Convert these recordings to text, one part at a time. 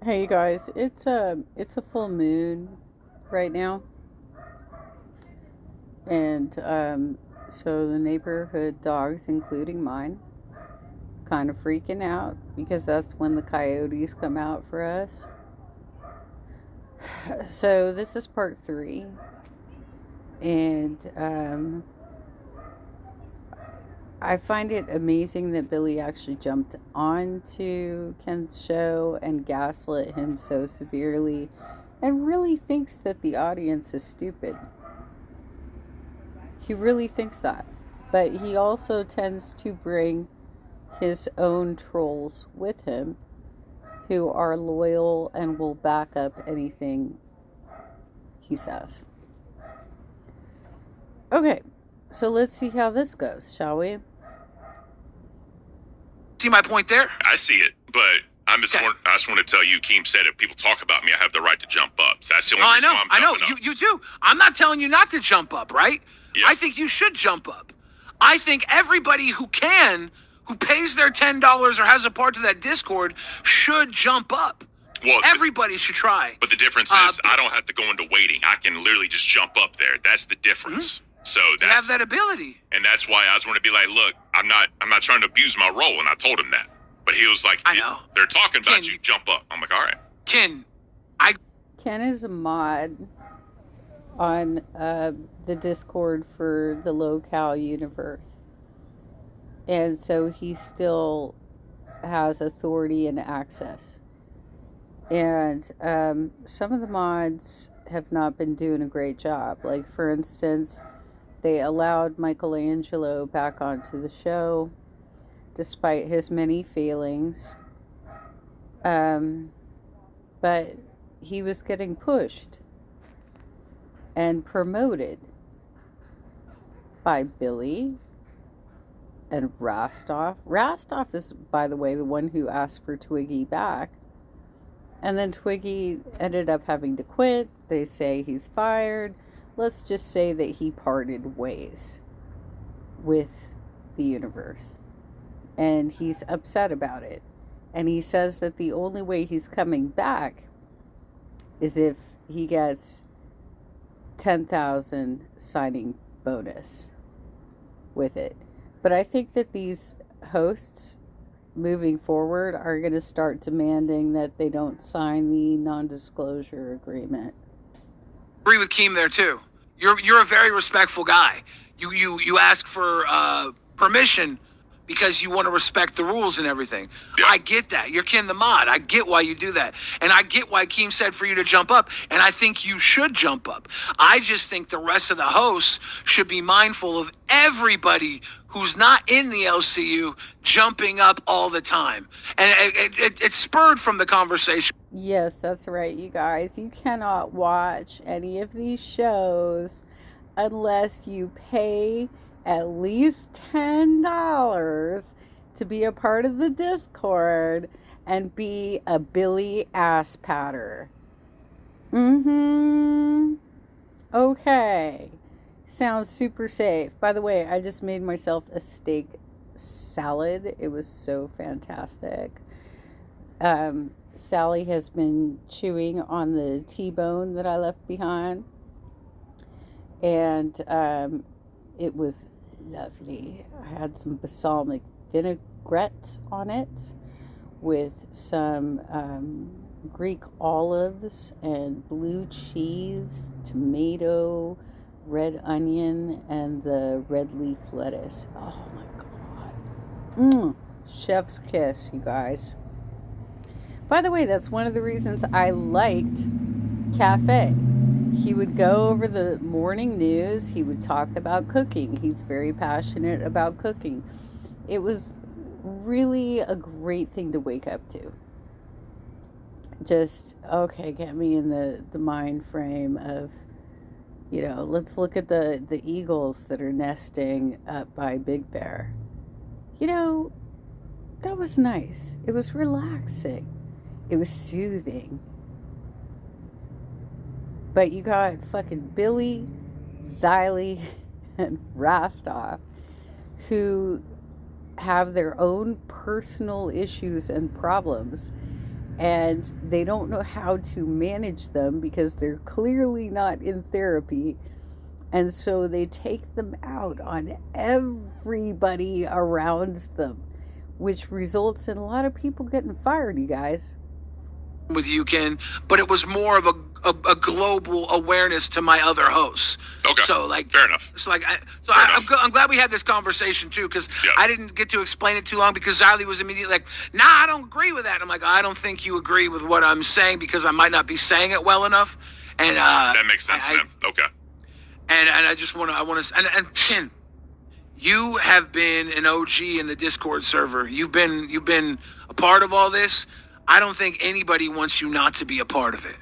Hey you guys, it's a full moon right now, and so the neighborhood dogs, including mine, kind of freaking out because that's when the coyotes come out for us. So this is part three, and I find it amazing that Billy actually jumped onto Ken's show and gaslit him so severely, and really thinks that the audience is stupid. He really thinks that. But he also tends to bring his own trolls with him who are loyal and will back up anything he says. Okay, so let's see how this goes, shall we? See my point there? I see it, but I just want to tell you, Keem said if people talk about me, I have the right to jump up. So that's the only reason I know. I'm jumping up. You do. I'm not telling you not to jump up, right? Yeah. I think you should jump up. I think everybody who pays their $10 or has a part to that Discord should jump up. Well, everybody should try. But the difference is I don't have to go into waiting. I can literally just jump up there. That's the difference. So You have that ability. and that's why I just want to be like, look, I'm not trying to abuse my role, and I told him that. But he was like, I know. They're talking about Ken, you. Jump up. I'm like, all right. Ken, Ken is a mod on the Discord for the Local universe. And so he still has authority and access. And some of the mods have not been doing a great job. Like, for instance, they allowed Michelangelo back onto the show despite his many failings. But he was getting pushed and promoted by Billy and Rostov. Rostov is, by the way, the one who asked for Twiggy back. And then Twiggy ended up having to quit. They say he's fired. Let's just say that he parted ways with the universe. And he's upset about it. And he says that the only way he's coming back is if he gets 10,000 signing bonus with it. But I think that these hosts moving forward are going to start demanding that they don't sign the non-disclosure agreement. agree with Keem there too. You're a very respectful guy. You ask for permission because you want to respect the rules and everything. Yeah. I get that. You're Ken the mod. I get why you do that. And I get why Keem said for you to jump up. And I think you should jump up. I just think the rest of the hosts should be mindful of everybody who's not in the LCU jumping up all the time. And it's spurred from the conversation. Yes, that's right, you guys. You cannot watch any of these shows unless you pay at least $10 to be a part of the Discord and be a Billy ass patter. Okay. Sounds super safe. By the way, I just made myself a steak salad. It was so fantastic. Sally has been chewing on the T-bone that I left behind. And it was lovely. I had some balsamic vinaigrette on it with some Greek olives and blue cheese, tomato, red onion, and the red leaf lettuce. Oh my god. Chef's kiss, you guys. By the way, that's one of the reasons I liked Cafe. He would go over the morning news. He would talk about cooking. He's very passionate about cooking. It was really a great thing to wake up to. Just, okay, get me in the mind frame of, let's look at the eagles that are nesting up by Big Bear. That was nice. It was relaxing. It was soothing. But you got fucking Billy, Xylee, and Rostov, who have their own personal issues and problems. and they don't know how to manage them because they're clearly not in therapy. And so they take them out on everybody around them, which results in a lot of people getting fired, you guys. With you, Ken, but it was more of a global awareness to my other hosts. Okay. So like, fair enough. It's like, I'm glad we had this conversation too, because I didn't get to explain it too long because Xylee was immediately like, nah, I don't agree with that. And I'm like, I don't think you agree with what I'm saying because I might not be saying it well enough. And that makes sense, man. Okay. And I just want to, and Ken, you have been an OG in the Discord server. You've been a part of all this. I don't think anybody wants you not to be a part of it.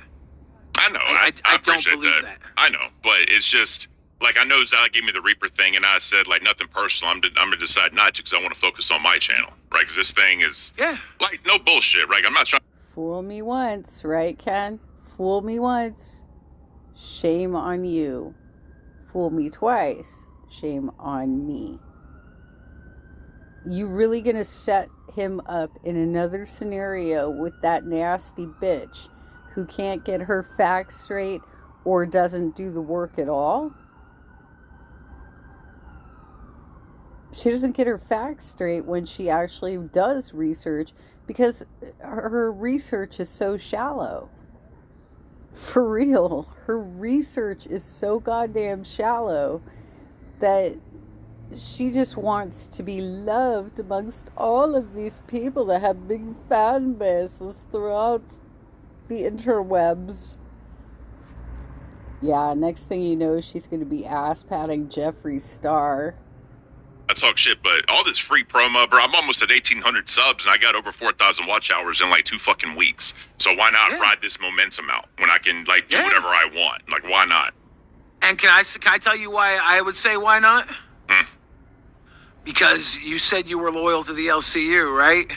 I know. I don't believe that. I know, but it's just like I know Xylee gave me the Reaper thing, and I said like nothing personal. I'm gonna decide not to because I want to focus on my channel, right? Because this thing is like no bullshit, right? I'm not trying. Fool me once, right, Ken? Fool me once, shame on you. Fool me twice, shame on me. You really gonna set him up in another scenario with that nasty bitch who can't get her facts straight or doesn't do the work at all? She doesn't get her facts straight when she actually does research because her research is so shallow. For real, her research is so goddamn shallow that she just wants to be loved amongst all of these people that have big fan bases throughout the interwebs. Yeah, next thing you know, she's going to be ass-patting Jeffree Star. I talk shit, but all this free promo, bro, I'm almost at 1,800 subs, and I got over 4,000 watch hours in like 2 fucking weeks. So why not ride this momentum out when I can like do whatever I want? Like, why not? And can I tell you why I would say why not? Because you said you were loyal to the LCU, right?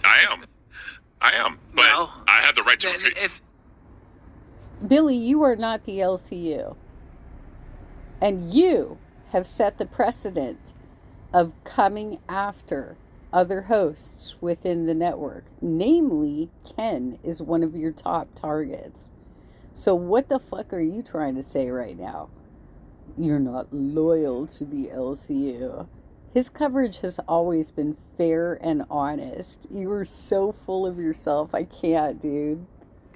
I am. But I have the right to. Billy, you are not the LCU. And you have set the precedent of coming after other hosts within the network. Namely, Ken is one of your top targets. So what the fuck are you trying to say right now? You're not loyal to the LCU. His coverage has always been fair and honest. You are so full of yourself. I can't, dude.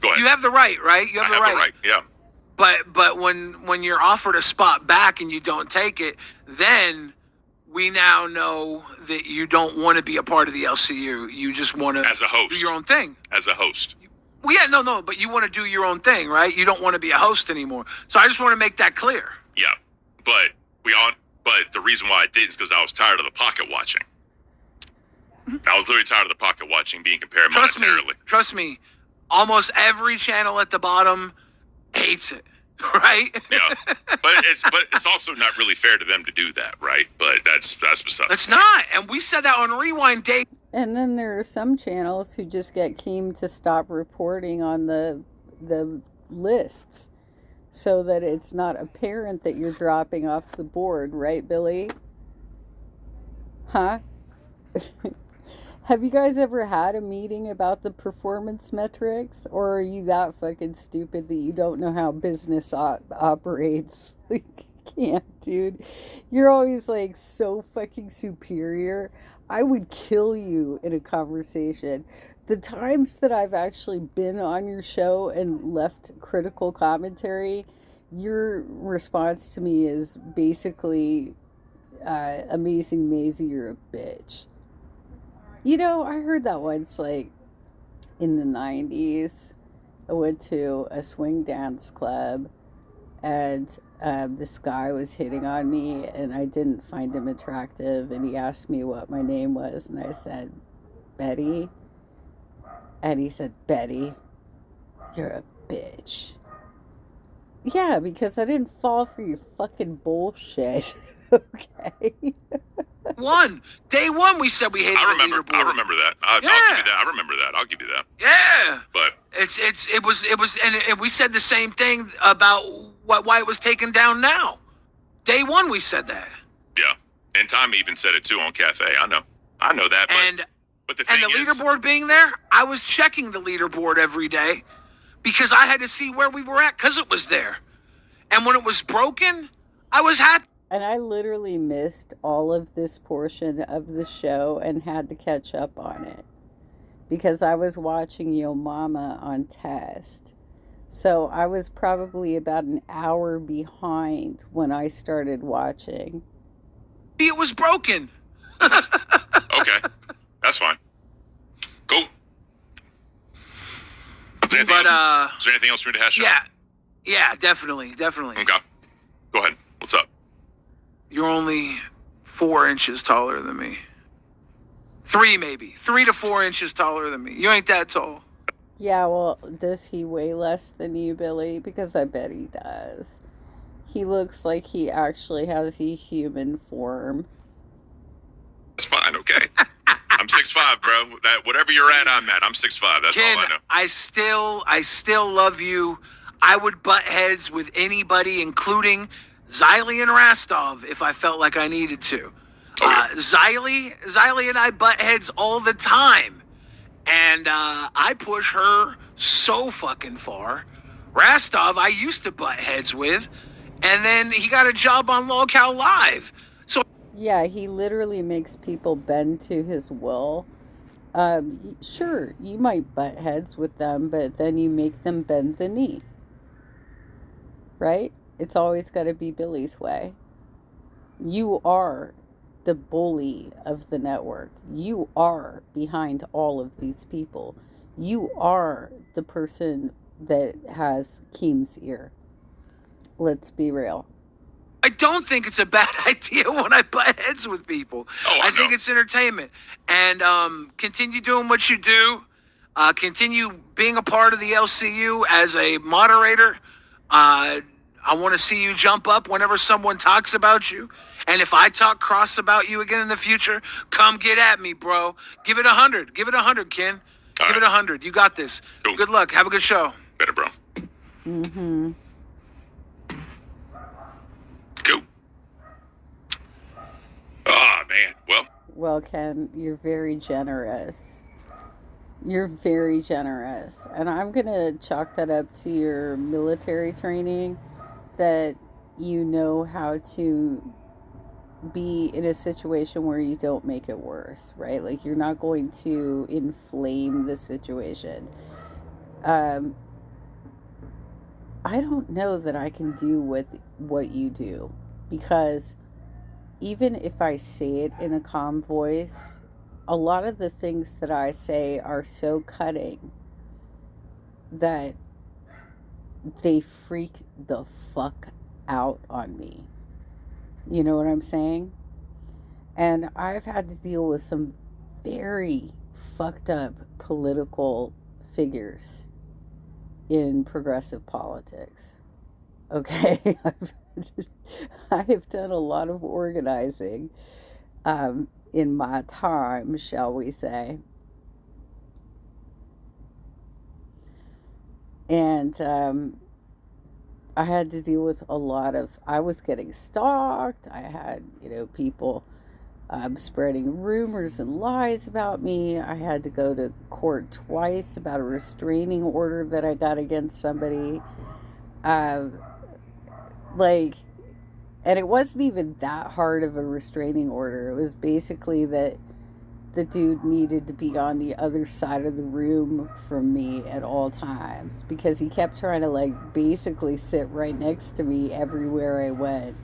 Go ahead. You have the right, right? You have the right. Yeah. But when you're offered a spot back and you don't take it, then we now know that you don't want to be a part of the LCU. You just want to as a host do your own thing. As a host. Well, yeah, no, but you want to do your own thing, right? You don't want to be a host anymore. So I just want to make that clear. Yeah, but the reason why I didn't is because I was tired of the pocket watching. I was literally tired of the pocket watching being compared monetarily. Trust me. Almost every channel at the bottom hates it, right? Yeah, but it's also not really fair to them to do that, right? But that's beside. It's not, and we said that on Rewind Day. And then there are some channels who just get Keem to stop reporting on the lists, so that it's not apparent that you're dropping off the board, right, Billy? Huh? Have you guys ever had a meeting about the performance metrics? Or are you that fucking stupid that you don't know how business operates? Like, can't, dude. You're always like so fucking superior. I would kill you in a conversation. The times that I've actually been on your show and left critical commentary, your response to me is basically, Amazing Maisie, you're a bitch. You know, I heard that once, like, in the 90s. I went to a swing dance club, and this guy was hitting on me, and I didn't find him attractive, and he asked me what my name was, and I said, Betty. And he said, Betty, you're a bitch. Yeah, because I didn't fall for your fucking bullshit. Okay? Day one, we said we hated the leaderboard. I remember that. I'll give you that. I remember that. I'll give you that. Yeah. But it was, and we said the same thing about why it was taken down now. Day one, we said that. Yeah. And Tommy even said it too on Cafe. I know that. But But the thing and the leaderboard being there, I was checking the leaderboard every day because I had to see where we were at because it was there. And when it was broken, I was happy. And I literally missed all of this portion of the show and had to catch up on it because I was watching Yo Mama on test. So I was probably about an hour behind when I started watching. It was broken. Okay, that's fine. Cool. Is there anything else we need to hash out? Yeah, definitely. Okay. Go ahead. What's up? You're only 4 inches taller than me. 3 maybe. 3 to 4 inches taller than me. You ain't that tall. Yeah, well, does he weigh less than you, Billy? Because I bet he does. He looks like he actually has a human form. That's fine, okay. I'm 6'5", bro. Whatever you're at, I'm at. I'm 6'5". That's Ken, all I know. I still love you. I would butt heads with anybody, including Xylee and Rastov, if I felt like I needed to. Xylee and I butt heads all the time. And I push her so fucking far. Rastov, I used to butt heads with. And then he got a job on LolCal Live. So yeah, he literally makes people bend to his will. Sure, you might butt heads with them, but then you make them bend the knee. Right? It's always got to be Billy's way. You are the bully of the network. You are behind all of these people. You are the person that has Keem's ear. Let's be real. I don't think it's a bad idea when I butt heads with people. I think it's entertainment. And continue doing what you do. Continue being a part of the LCU as a moderator. I want to see you jump up whenever someone talks about you. And if I talk cross about you again in the future, come get at me, bro. Give it 100. Give it 100, Ken. Give it 100. You got this. Cool. Good luck. Have a good show. Better, bro. Mm-hmm. Cool. Oh, man. Well, Ken, you're very generous. You're very generous. And I'm going to chalk that up to your military training, that you know how to be in a situation where you don't make it worse, right? Like, you're not going to inflame the situation. I don't know that I can do with what you do, because even if I say it in a calm voice, a lot of the things that I say are so cutting that they freak the fuck out on me. You know what I'm saying? And I've had to deal with some very fucked up political figures in progressive politics. Okay? I have done a lot of organizing in my time, shall we say. And I had to deal with a lot of, I was getting stalked. I had, people spreading rumors and lies about me. I had to go to court twice about a restraining order that I got against somebody. And it wasn't even that hard of a restraining order. It was basically that the dude needed to be on the other side of the room from me at all times, because he kept trying to basically sit right next to me everywhere I went.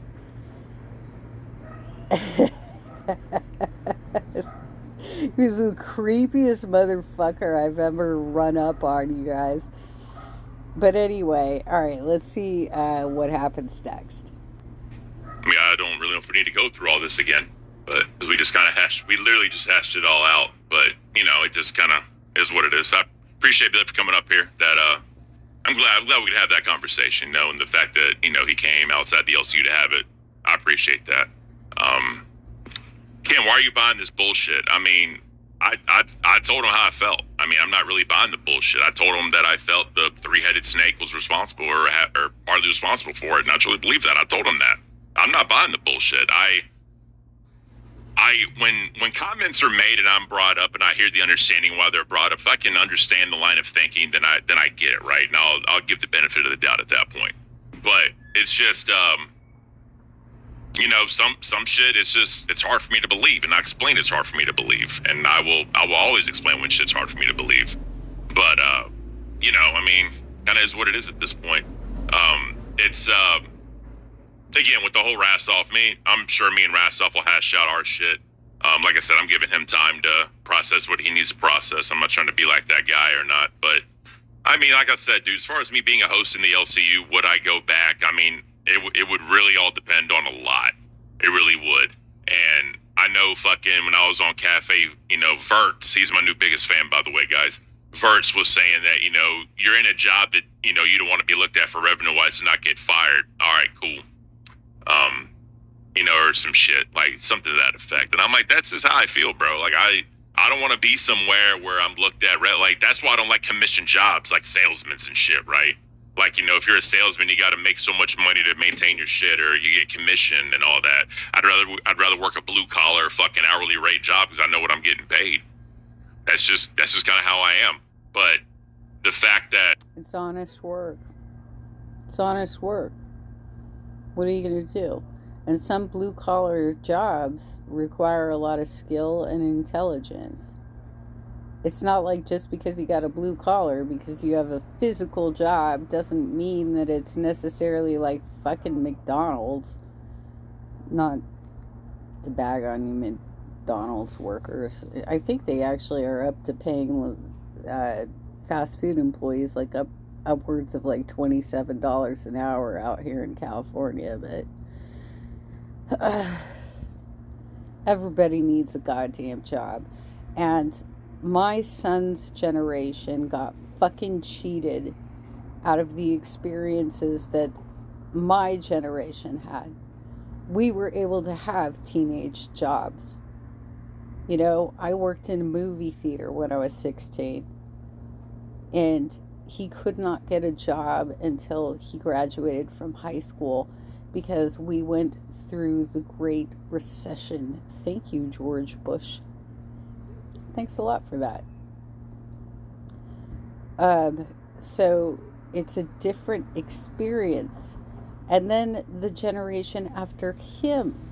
He was the creepiest motherfucker I've ever run up on, you guys. But anyway, all right, let's see what happens next. I mean, I don't really know if we need to go through all this again, but we just kind of literally just hashed it all out. But, it just kind of is what it is. I appreciate Bill for coming up here. I'm glad we could have that conversation, and the fact that, he came outside the LCU to have it. I appreciate that. Ken, why are you buying this bullshit? I mean, I told him how I felt. I mean, I'm not really buying the bullshit. I told him that I felt the three-headed snake was responsible or partly responsible for it, and I truly believe that. I told him that. I'm not buying the bullshit. I when comments are made and I'm brought up and I hear the understanding why they're brought up, if I can understand the line of thinking, then I get it, right? And I'll give the benefit of the doubt at that point. But it's just some shit, it's hard for me to believe, and I explain it's hard for me to believe, and I will always explain when shit's hard for me to believe. But kind of is what it is at this point. It's again, with the whole Rastoff, I'm sure me and Rastoff will hash out our shit. Like I said, I'm giving him time to process what he needs to process. I'm not trying to be like that guy or not, but like I said, dude, as far as me being a host in the LCU, would I go back? It would really all depend on a lot. It really would. And I know fucking when I was on Cafe, Verts, he's my new biggest fan, by the way, guys. Verts was saying that, you're in a job that, you don't want to be looked at for revenue-wise and not get fired. All right, cool. Or some shit, like something to that effect. And I'm like, that's just how I feel, bro. Like, I don't want to be somewhere where I'm looked at, like, that's why I don't like commission jobs, like salesmen and shit, right? Like, if you're a salesman, you got to make so much money to maintain your shit, or you get commission and all that. I'd rather work a blue collar fucking hourly rate job because I know what I'm getting paid. That's just kind of how I am. But the fact that it's honest work. It's honest work. What are you going to do? And some blue collar jobs require a lot of skill and intelligence. It's not like just because you got a blue collar, because you have a physical job, doesn't mean that it's necessarily like fucking McDonald's. Not to bag on you McDonald's workers. I think they actually are up to paying fast food employees like upwards of like $27 an hour out here in California, but everybody needs a goddamn job. And my son's generation got fucking cheated out of the experiences that my generation had. We were able to have teenage jobs. I worked in a movie theater when I was 16, and he could not get a job until he graduated from high school because we went through the Great Recession. Thank you, George Bush. Thanks a lot for that. So it's a different experience. And then the generation after him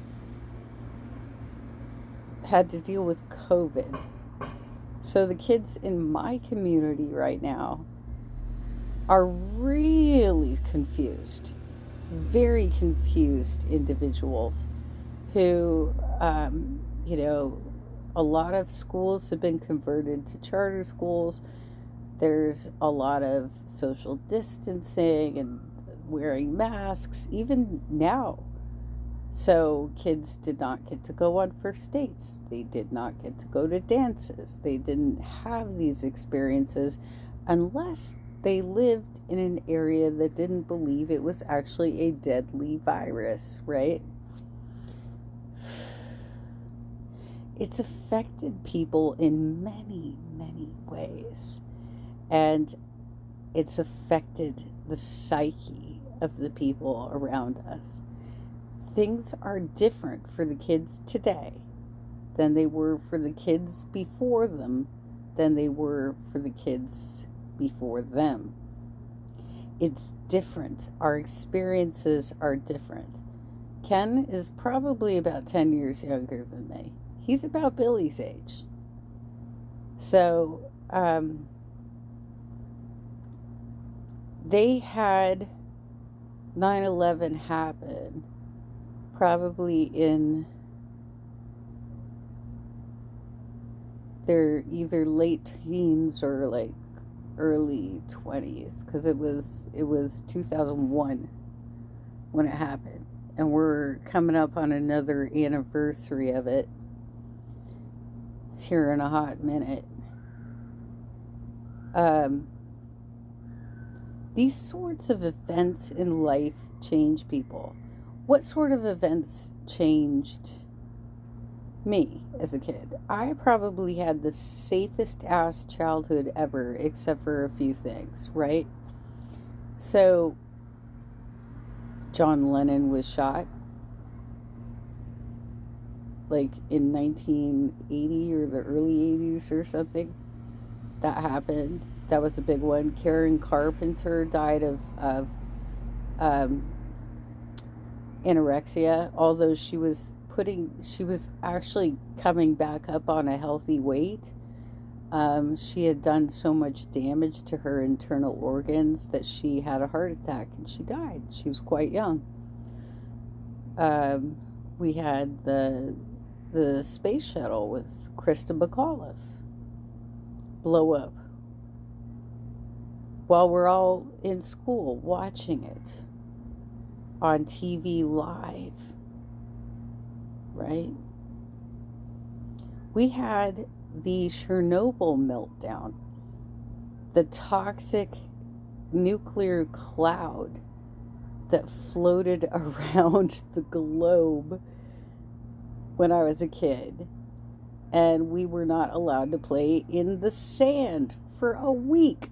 had to deal with COVID. So the kids in my community right now are really confused. Very confused individuals who, a lot of schools have been converted to charter schools. There's a lot of social distancing and wearing masks, even now. So kids did not get to go on first dates. They did not get to go to dances. They didn't have these experiences unless they lived in an area that didn't believe it was actually a deadly virus, right? It's affected people in many, many ways. And it's affected the psyche of the people around us. Things are different for the kids today than they were for the kids before them, than they were for the kids before them. It's different. Our experiences are different. Ken is probably about 10 years younger than me. He's about Billy's age. So, they had 9/11 happen probably in their either late teens or like early 20s, because it was 2001 when it happened, and we're coming up on another anniversary of it here in a hot minute. These sorts of events in life change people. What sort of events changed me as a kid? I probably had the safest ass childhood ever, except for a few things, right? So, John Lennon was shot. like in 1980 or the early 80s or something. That happened. That was a big one. Karen Carpenter died of um, anorexia, although she was actually coming back up on a healthy weight. She had done so much damage to her internal organs that she had a heart attack and she died. She was quite young. We had the space shuttle with Krista McAuliffe blow up while we're all in school watching it on TV live, right? We had the Chernobyl meltdown, the toxic nuclear cloud that floated around the globe when I was a kid. And we were not allowed to play in the sand for a week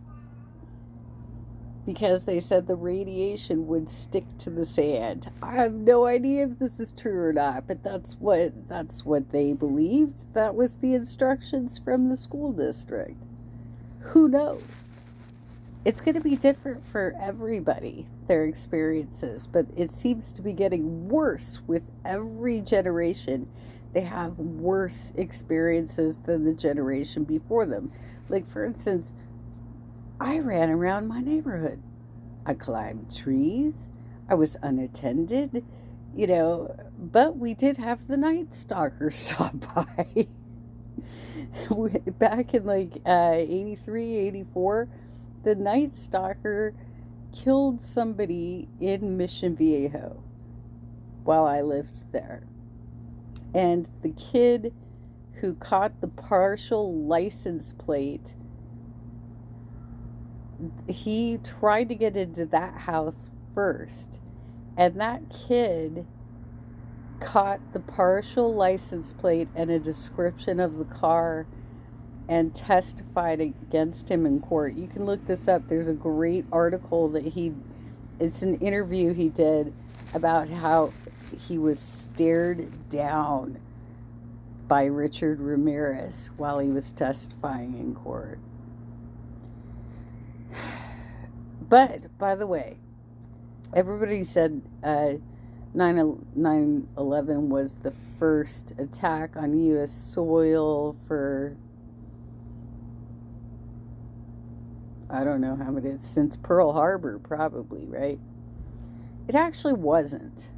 because they said the radiation would stick to the sand. I have no idea if this is true or not, but that's what they believed. That was the instructions from the school district. Who knows? It's going to be different for everybody, their experiences, but it seems to be getting worse with every generation. They have worse experiences than the generation before them. Like, for instance, I ran around my neighborhood. I climbed trees. I was unattended, but we did have the Night Stalker stop by. Back in 83, 84, the Night Stalker killed somebody in Mission Viejo while I lived there. And the kid who caught the partial license plate, he tried to get into that house first. And that kid caught the partial license plate and a description of the car and testified against him in court. You can look this up. There's a great article it's an interview he did about how he was stared down by Richard Ramirez while he was testifying in court. But, by the way, everybody said 9/11 was the first attack on U.S. soil for, I don't know how many, since Pearl Harbor, probably, right? It actually wasn't.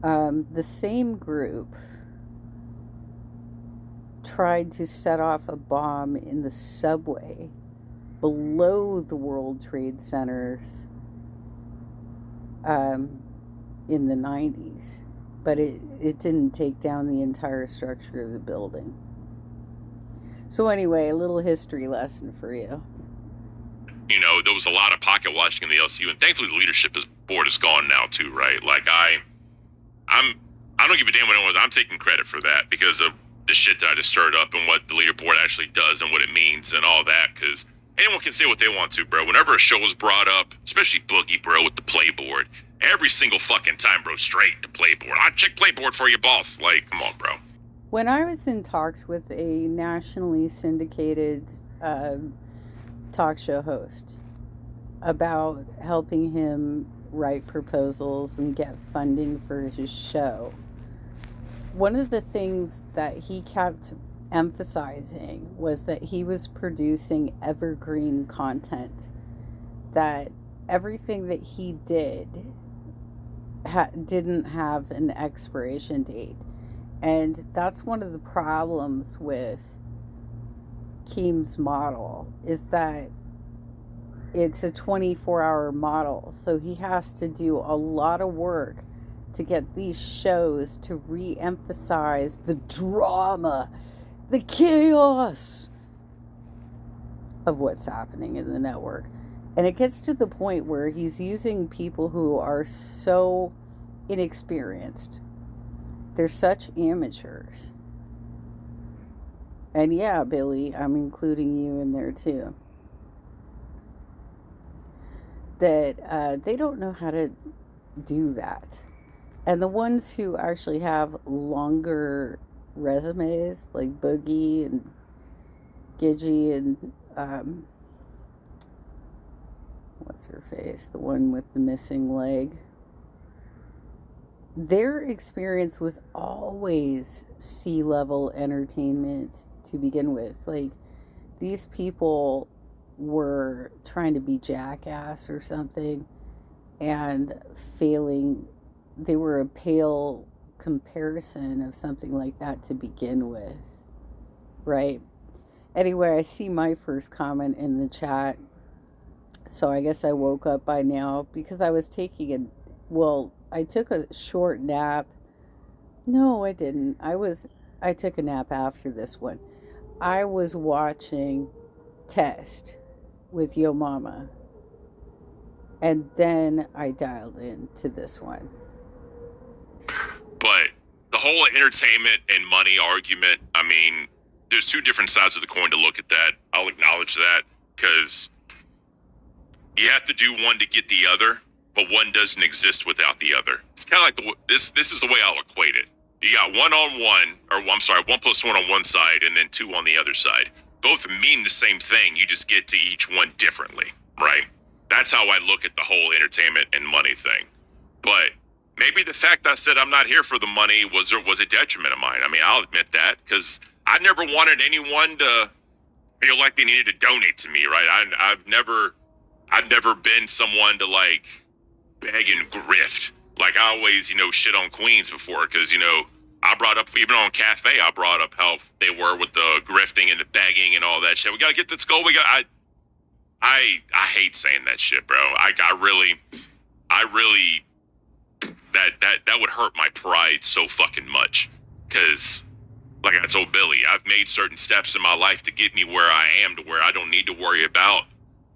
The same group tried to set off a bomb in the subway below the World Trade Centers in the 90s, but it didn't take down the entire structure of the building. So anyway, a little history lesson for you. There was a lot of pocket watching in the LCU, and thankfully the leadership board is gone now too, right? Like I don't give a damn what anyone. I'm taking credit for that because of the shit that I just stirred up and what the leaderboard actually does and what it means and all that. Because anyone can say what they want to, bro. Whenever a show is brought up, especially Boogie, bro, with the playboard, every single fucking time, bro, straight to playboard. I check playboard for you, boss. Like, come on, bro. When I was in talks with a nationally syndicated talk show host about helping him write proposals and get funding for his show, one of the things that he kept emphasizing was that he was producing evergreen content, that everything that he did didn't have an expiration date. And that's one of the problems with Keem's model, is that it's a 24-hour model. So he has to do a lot of work to get these shows to re-emphasize the drama, the chaos of what's happening in the network. And it gets to the point where he's using people who are so inexperienced. They're such amateurs. And yeah, Billy, I'm including you in there too. That they don't know how to do that. And the ones who actually have longer resumes, like Boogie and Gidgy and what's her face, the one with the missing leg, their experience was always C-level entertainment to begin with. Like, these people were trying to be Jackass or something and failing. They were a pale comparison of something like that to begin with, right? Anyway, I see my first comment in the chat, so I guess I woke up by now because I was taking I took a short nap. No, I didn't. I took a nap after this one. I was watching Test with Yo Mama, and then I dialed into this one. But the whole entertainment and money argument, I mean, there's two different sides of the coin to look at that. I'll acknowledge that, because you have to do one to get the other, but one doesn't exist without the other. It's kind of like this is the way I'll equate it. You got 1 plus 1 on one side and then 2 on the other side. Both mean the same thing. You just get to each one differently, right? That's how I look at the whole entertainment and money thing. But maybe the fact I said I'm not here for the money was a detriment of mine. I mean, I'll admit that, because I never wanted anyone to feel like they needed to donate to me, right? I've never been someone to like beg and grift. Like, I always, shit on Queens before, because, I brought up, even on Cafe, I brought up how they were with the grifting and the begging and all that shit. We got to get this goal. I hate saying that shit, bro. I really, that would hurt my pride so fucking much. Because, like I told Billy, I've made certain steps in my life to get me where I am, to where I don't need to worry about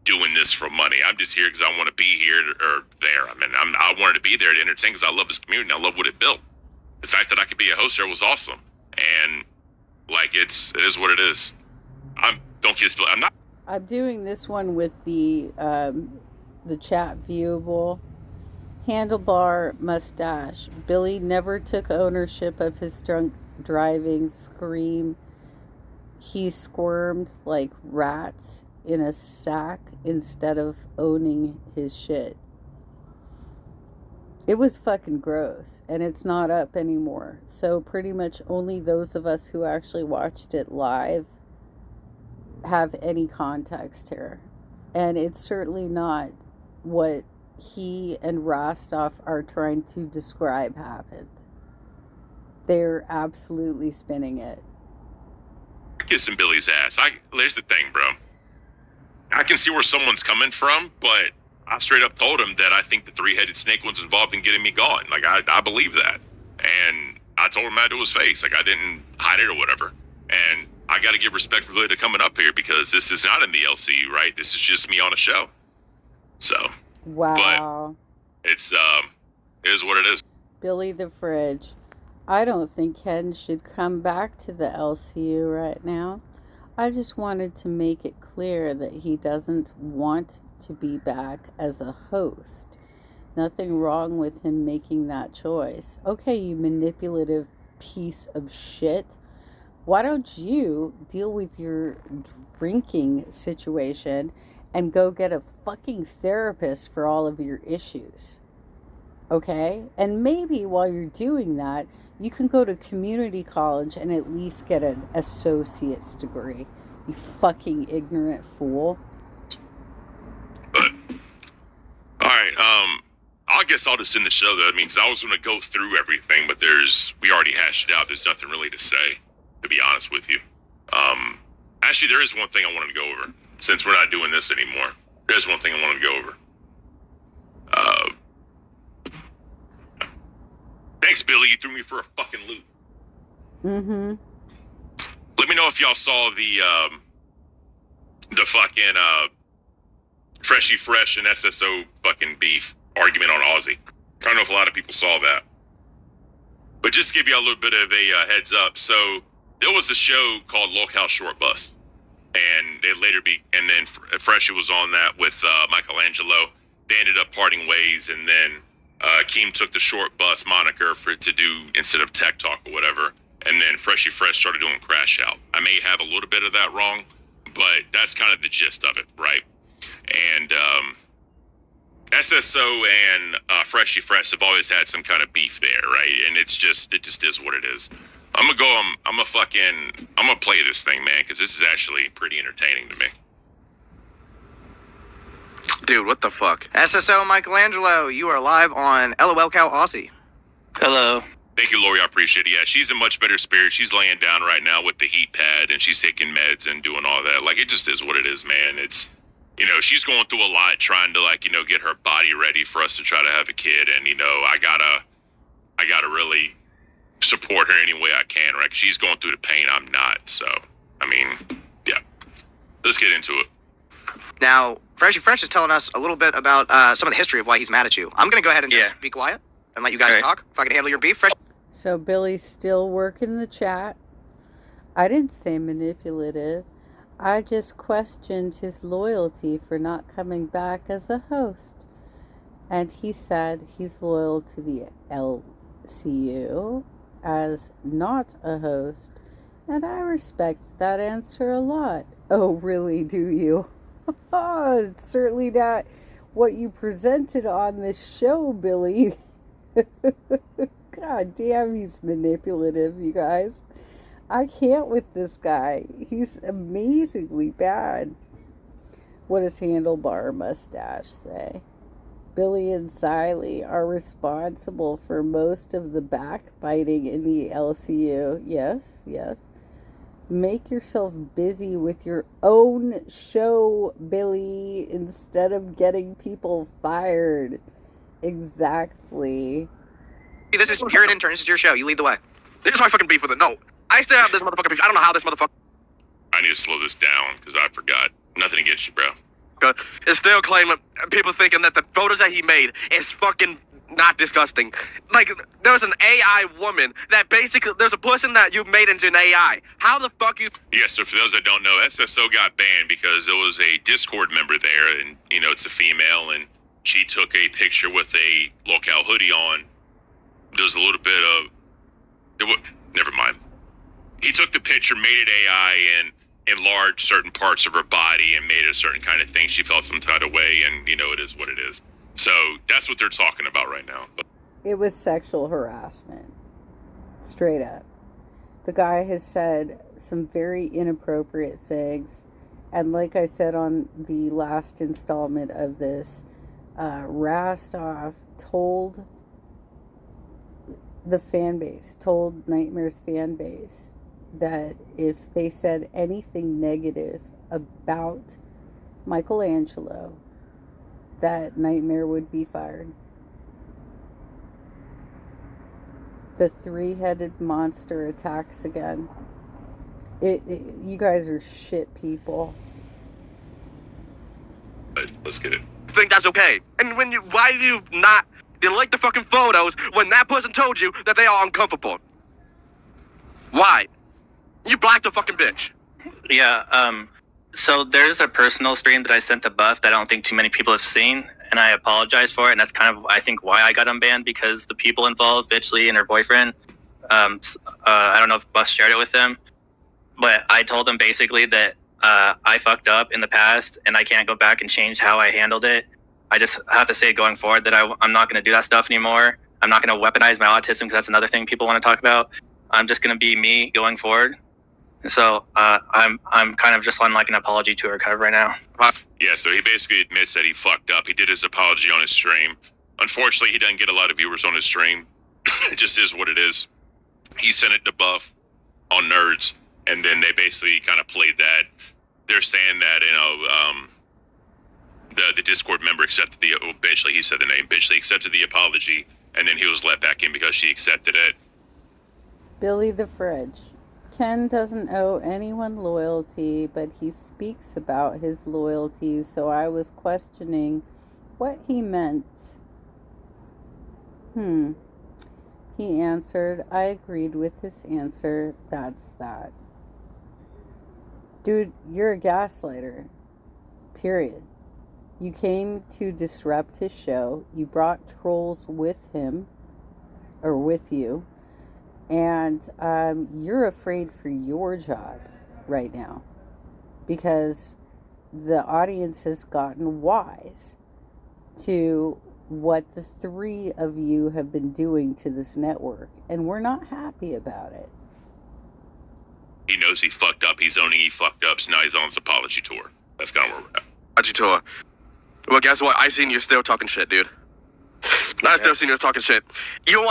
doing this for money. I'm just here because I want to be here or there. I mean, I wanted to be there to entertain because I love this community and I love what it built. The fact that I could be a host there was awesome. And like, it is what it is. I'm doing this one with the chat viewable. Handlebar mustache. Billy never took ownership of his drunk driving. Scream. He squirmed like rats in a sack instead of owning his shit. It was fucking gross, and it's not up anymore. So pretty much only those of us who actually watched it live have any context here. And it's certainly not what he and Rostov are trying to describe happened. They're absolutely spinning it. Kissing Billy's ass. Here's the thing, bro. I can see where someone's coming from, but I straight up told him that I think the 3-headed snake was involved in getting me gone. Like, I believe that. And I told him that to his face. Like, I didn't hide it or whatever. And I got to give respect for Billy to coming up here, because this is not in the LCU, right? This is just me on a show. So. Wow. But it is what it is. Billy the Fridge. I don't think Ken should come back to the LCU right now. I just wanted to make it clear that he doesn't want to be back as a host. Nothing wrong with him making that choice. Okay, you manipulative piece of shit. Why don't you deal with your drinking situation and go get a fucking therapist for all of your issues? Okay? And maybe while you're doing that, you can go to community college and at least get an associate's degree. You fucking ignorant fool. But, alright, I guess I'll just end the show though. I mean, 'cause I was going to go through everything, but we already hashed it out. There's nothing really to say, to be honest with you. Actually, there is one thing I wanted to go over. Since we're not doing this anymore, there's one thing I wanted to go over. Thanks, Billy. You threw me for a fucking loop. Mm-hmm. Let me know if y'all saw the fucking Freshy Fresh and SSO fucking beef argument on Aussie. I don't know if a lot of people saw that. But just to give you a little bit of a heads up. So there was a show called Locale Short Bus. And and then Freshy was on that with Michelangelo. They ended up parting ways, and then Keem took the short bus moniker to do instead of Tech Talk or whatever, and then Freshy Fresh started doing Crash Out. I may have a little bit of that wrong, but that's kind of the gist of it, right? And SSO and Freshy Fresh have always had some kind of beef there, right? And it just is what it is. I'm gonna play this thing, man, because this is actually pretty entertaining to me. Dude, what the fuck? SSO Michelangelo, you are live on LOL Cow Aussie. Hello. Thank you, Lori. I appreciate it. Yeah, she's in much better spirit. She's laying down right now with the heat pad, and she's taking meds and doing all that. Like, it just is what it is, man. It's, she's going through a lot trying to, get her body ready for us to try to have a kid. And, I gotta really support her any way I can, right? 'Cause she's going through the pain. I'm not. So, yeah. Let's get into it. Now, Freshy Fresh is telling us a little bit about some of the history of why he's mad at you. I'm going to go ahead and just be quiet and let you guys talk. If I can handle your beef. So Billy's still working the chat. I didn't say manipulative. I just questioned his loyalty for not coming back as a host. And he said he's loyal to the LCU as not a host. And I respect that answer a lot. Oh, really, do you? It's certainly not what you presented on this show, Billy. God damn, he's manipulative, you guys. I can't with this guy. He's amazingly bad. What does Handlebar Mustache say? Billy and Siley are responsible for most of the backbiting in the LCU. Yes, yes. Make yourself busy with your own show, Billy, instead of getting people fired. Exactly. You're an intern. This is your show. You lead the way. This is my fucking beef with it. No. I still have this motherfucker beef. I don't know how this motherfucker... I need to slow this down because I forgot. Nothing against you, bro. Is still claiming, people thinking that the photos that he made is fucking not disgusting. Like, there was an AI woman that basically, there's a person that you made into an AI. How the fuck you... Yeah, so for those that don't know, SSO got banned because there was a Discord member there, and, it's a female, and she took a picture with a locale hoodie on. There's a little bit of... Never mind. He took the picture, made it AI, and enlarged certain parts of her body and made it a certain kind of thing. She felt some kind of way, and, it is what it is. So that's what they're talking about right now. It was sexual harassment. Straight up. The guy has said some very inappropriate things. And like I said on the last installment of this, Rastov told the fan base, told Nightmare's fan base, that if they said anything negative about Michelangelo, that Nightmare would be fired. The three-headed monster attacks again. You guys are shit people. Let's get it. I think that's okay. And why do you not delete the fucking photos when that person told you that they are uncomfortable? Why? You blacked the fucking bitch. Yeah, so there's a personal stream that I sent to Buff that I don't think too many people have seen, and I apologize for it, and that's kind of, I think, why I got unbanned, because the people involved, Bitch Lee and her boyfriend, I don't know if Buff shared it with them, but I told them basically that I fucked up in the past, and I can't go back and change how I handled it. I just have to say going forward that I'm not going to do that stuff anymore. I'm not going to weaponize my autism, because that's another thing people want to talk about. I'm just going to be me going forward. So I'm kind of just on like an apology tour kind of right now. Yeah, so he basically admits that he fucked up. He did his apology on his stream. Unfortunately, he doesn't get a lot of viewers on his stream. It just is what it is. He sent it to Buff on Nerds, and then they basically kind of played that. They're saying that, the Discord member accepted Bitchley, he said the name, Bitchley accepted the apology, and then he was let back in because she accepted it. Billy the Fridge. Ken doesn't owe anyone loyalty, but he speaks about his loyalty, so I was questioning what he meant. He answered. I agreed with his answer. That's that. Dude, you're a gaslighter. Period. You came to disrupt his show. You brought trolls with him, or with you, and you're afraid for your job right now because the audience has gotten wise to what the three of you have been doing to this network, and we're not happy about it. He knows he fucked up. He's owning he fucked up, so now he's on his apology tour. That's kind of where we're at. Apology tour. Well, guess what? I seen you still talking shit, dude. I still seen you talking shit. You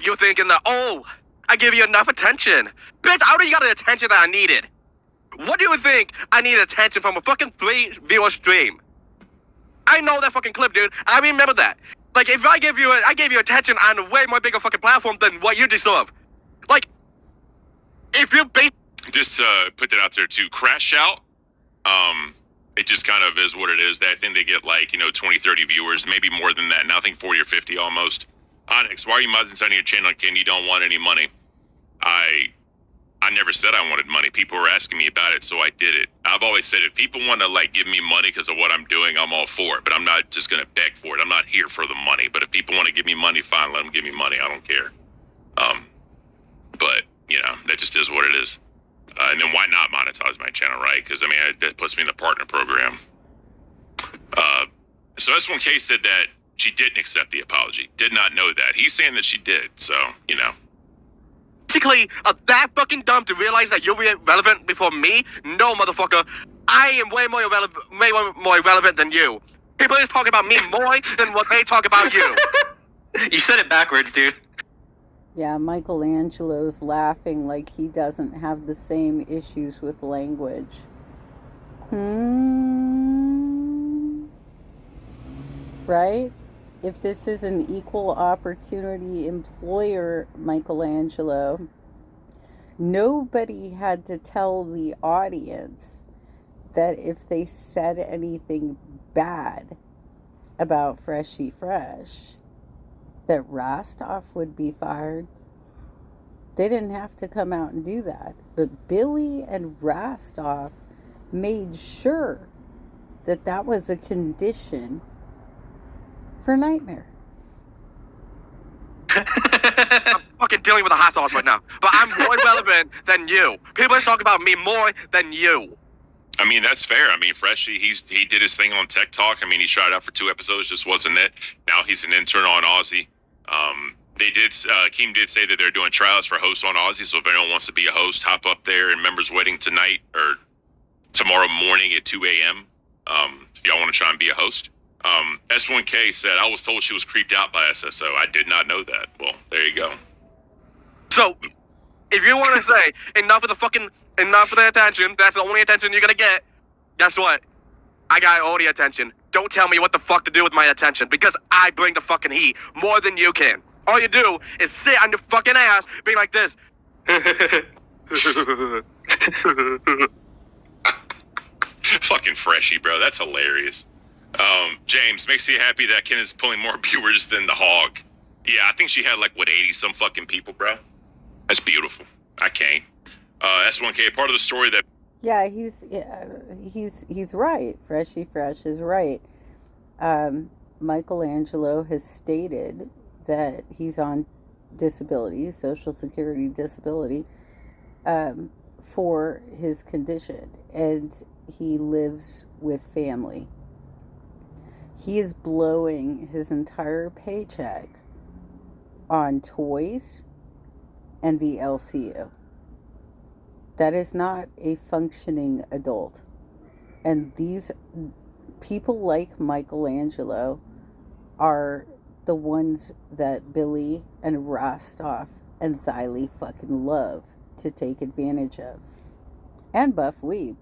you're thinking that, oh, I give you enough attention. Bitch, I already got the attention that I needed. What do you think I need attention from a fucking 3-viewer stream? I know that fucking clip, dude. I remember that. Like, if I gave you attention on a way more bigger fucking platform than what you deserve. Like, if you just put that out there too. Crash Out, it just kind of is what it is. That thing they get like, 20, 30 viewers, maybe more than that. Now I think 40 or 50 almost. Onyx, why are you monetizing your channel, Ken? You don't want any money. I never said I wanted money. People were asking me about it, so I did it. I've always said if people want to like give me money because of what I'm doing, I'm all for it. But I'm not just gonna beg for it. I'm not here for the money. But if people want to give me money, fine, let them give me money. I don't care. But that just is what it is. And then why not monetize my channel, right? Because that puts me in the partner program. So S1K said that she didn't accept the apology. Did not know that. He's saying that she did. So basically that fucking dumb to realize that you're relevant before me? No, motherfucker. I am way more relevant than you. People is talking about me more than what they talk about you. You said it backwards, dude. Yeah, Michelangelo's laughing like he doesn't have the same issues with language. Right? If this is an equal opportunity employer, Michelangelo, nobody had to tell the audience that if they said anything bad about Freshy Fresh, that Rostov would be fired. They didn't have to come out and do that. But Billy and Rostov made sure that that was a condition for Nightmare. I'm fucking dealing with a hot sauce right now. But I'm more relevant than you. People are talking about me more than you. That's fair. Freshie, he did his thing on Tech Talk. He tried out for 2 episodes, just wasn't it. Now he's an intern on Aussie. Keem did say that they're doing trials for hosts on Aussie, so if anyone wants to be a host, hop up there and members waiting tonight or tomorrow morning at 2 a.m. If y'all want to try and be a host. S1K said, I was told she was creeped out by SSO. I did not know that. Well, there you go. So, if you want to say enough of the attention, that's the only attention you're going to get, guess what? I got all the attention. Don't tell me what the fuck to do with my attention, because I bring the fucking heat more than you can. All you do is sit on your fucking ass being like this. Fucking Freshie, bro. That's hilarious. James, makes you happy that Ken is pulling more viewers than the Hog. Yeah, I think she had 80 some fucking people, bro. That's beautiful. I can't. S1K, part of the story that... Yeah, he's right. Freshy Fresh is right. Michelangelo has stated that he's on disability, Social Security disability, for his condition, and he lives with family. He is blowing his entire paycheck on toys and the LCU. That is not a functioning adult. And these people like Michelangelo are the ones that Billy and Rostov and Xylee fucking love to take advantage of. And Buff Weeb.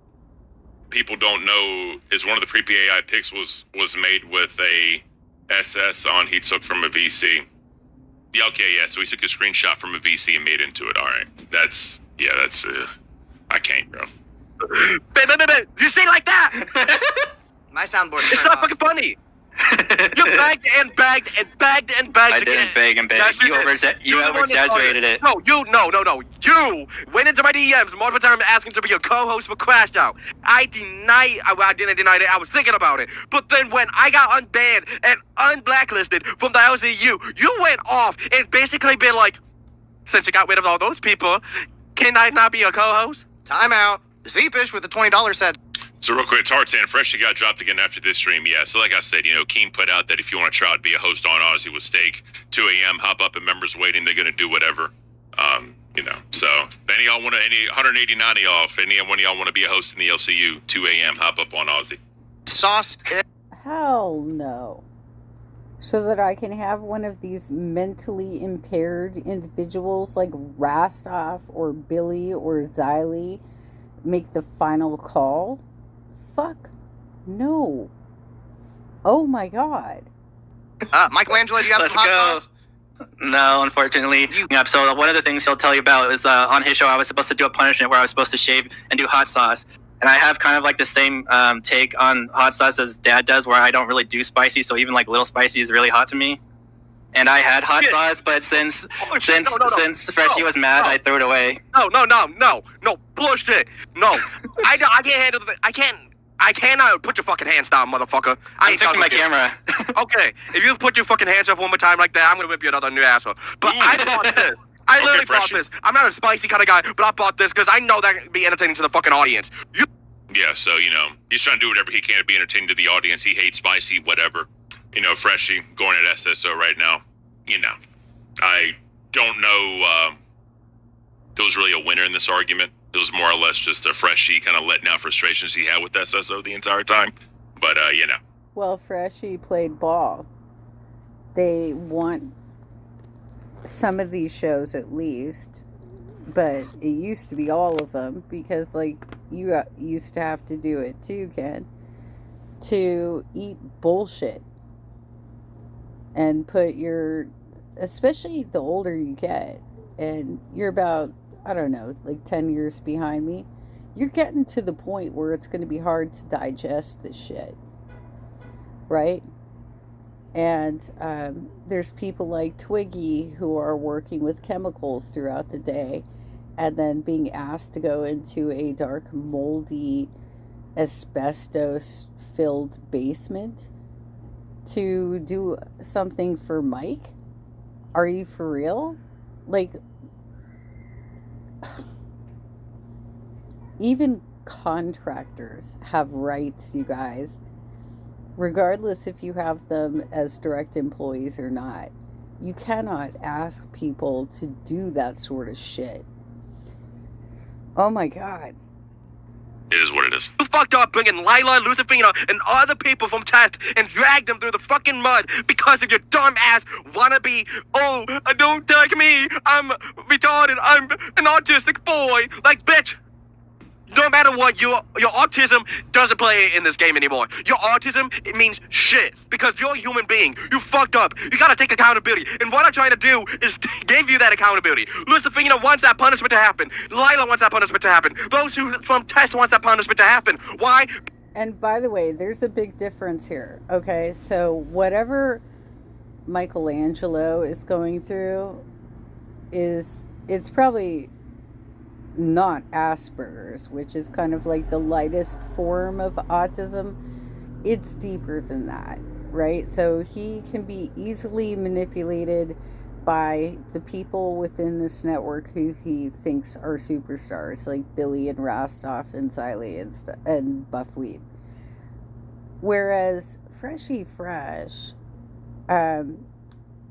People don't know is one of the pre-AI picks was made with a SS on he took from a VC. Yeah, okay, yeah. So he took a screenshot from a VC and made into it. All right, that's I can't, bro. You say like that? My soundboard. It's not fucking funny. You begged and begged and begged and begged. I didn't beg and beg. Yes, You over-exaggerated it. No. You went into my DMs multiple times asking to be a co-host for Crash Out. I didn't deny it. I was thinking about it. But then when I got unbanned and unblacklisted from the LCU, you went off and basically been like, since you got rid of all those people, can I not be a co-host? Time out. Zeepish with the $20 said. So real quick, Tartan, Freshie got dropped again after this stream, yeah. So like I said, Keen put out that if you want to try to be a host on Aussie with Steak, 2 a.m., hop up and members waiting, they're going to do whatever. So if any of y'all want to, any 189 of y'all, if any one of y'all want to be a host in the LCU, 2 a.m., hop up on Aussie. Sauce. Hell no. So that I can have one of these mentally impaired individuals like Rastov or Billy or Xylee make the final call? Fuck no. Oh my god. Michelangelo, do you have Let's some hot go. sauce? No, unfortunately. Yeah, so one of the things he'll tell you about is on his show, I was supposed to do a punishment where I was supposed to shave and do hot sauce. And I have kind of like the same take on hot sauce as Dad does, where I don't really do spicy, so even like little spicy is really hot to me. And I had hot sauce, but since Freshie was mad, I threw it away. No, bullshit. No, I can't handle I cannot put your fucking hands down, motherfucker. I'm fixing my camera. Okay, if you put your fucking hands up one more time like that, I'm gonna whip you another new asshole. But I bought this. I literally bought this. I'm not a spicy kind of guy, but I bought this because I know that can be entertaining to the fucking audience. Yeah, so, he's trying to do whatever he can to be entertaining to the audience. He hates spicy, whatever. Freshie going at SSO right now. I don't know if there was really a winner in this argument. It was more or less just a Freshie kind of letting out frustrations he had with SSO the entire time. But, Well, Freshie played ball. They want some of these shows at least, but it used to be all of them because, like, you used to have to do it too, Ken, to eat bullshit and put your, especially the older you get, and you're about, I don't know, like 10 years behind me, you're getting to the point where it's going to be hard to digest this shit, right? And there's people like Twiggy who are working with chemicals throughout the day and then being asked to go into a dark, moldy, asbestos-filled basement to do something for Mike. Are you for real? Like, even contractors have rights, you guys. Regardless if you have them as direct employees or not. You cannot ask people to do that sort of shit. Oh my god. it is what it is. You fucked up bringing Lila, Lucifina, and other people from Test and dragged them through the fucking mud because of your dumb ass wannabe, oh, don't take me, I'm retarded, I'm an autistic boy. Like, bitch, no matter what, your autism doesn't play in this game anymore. Your autism, it means shit because you're a human being. You fucked up. You gotta take accountability. And what I'm trying to do is give you that accountability. Lucifina wants that punishment to happen. Lila wants that punishment to happen. Those who from Test wants that punishment to happen. Why? And by the way, there's a big difference here. Okay, so whatever Michelangelo is going through it's probably not Asperger's, which is kind of like the lightest form of autism. It's deeper than that, right? So he can be easily manipulated by the people within this network who he thinks are superstars, like Billy and Rostov and Xylee and Buffweed. Whereas Freshie Fresh,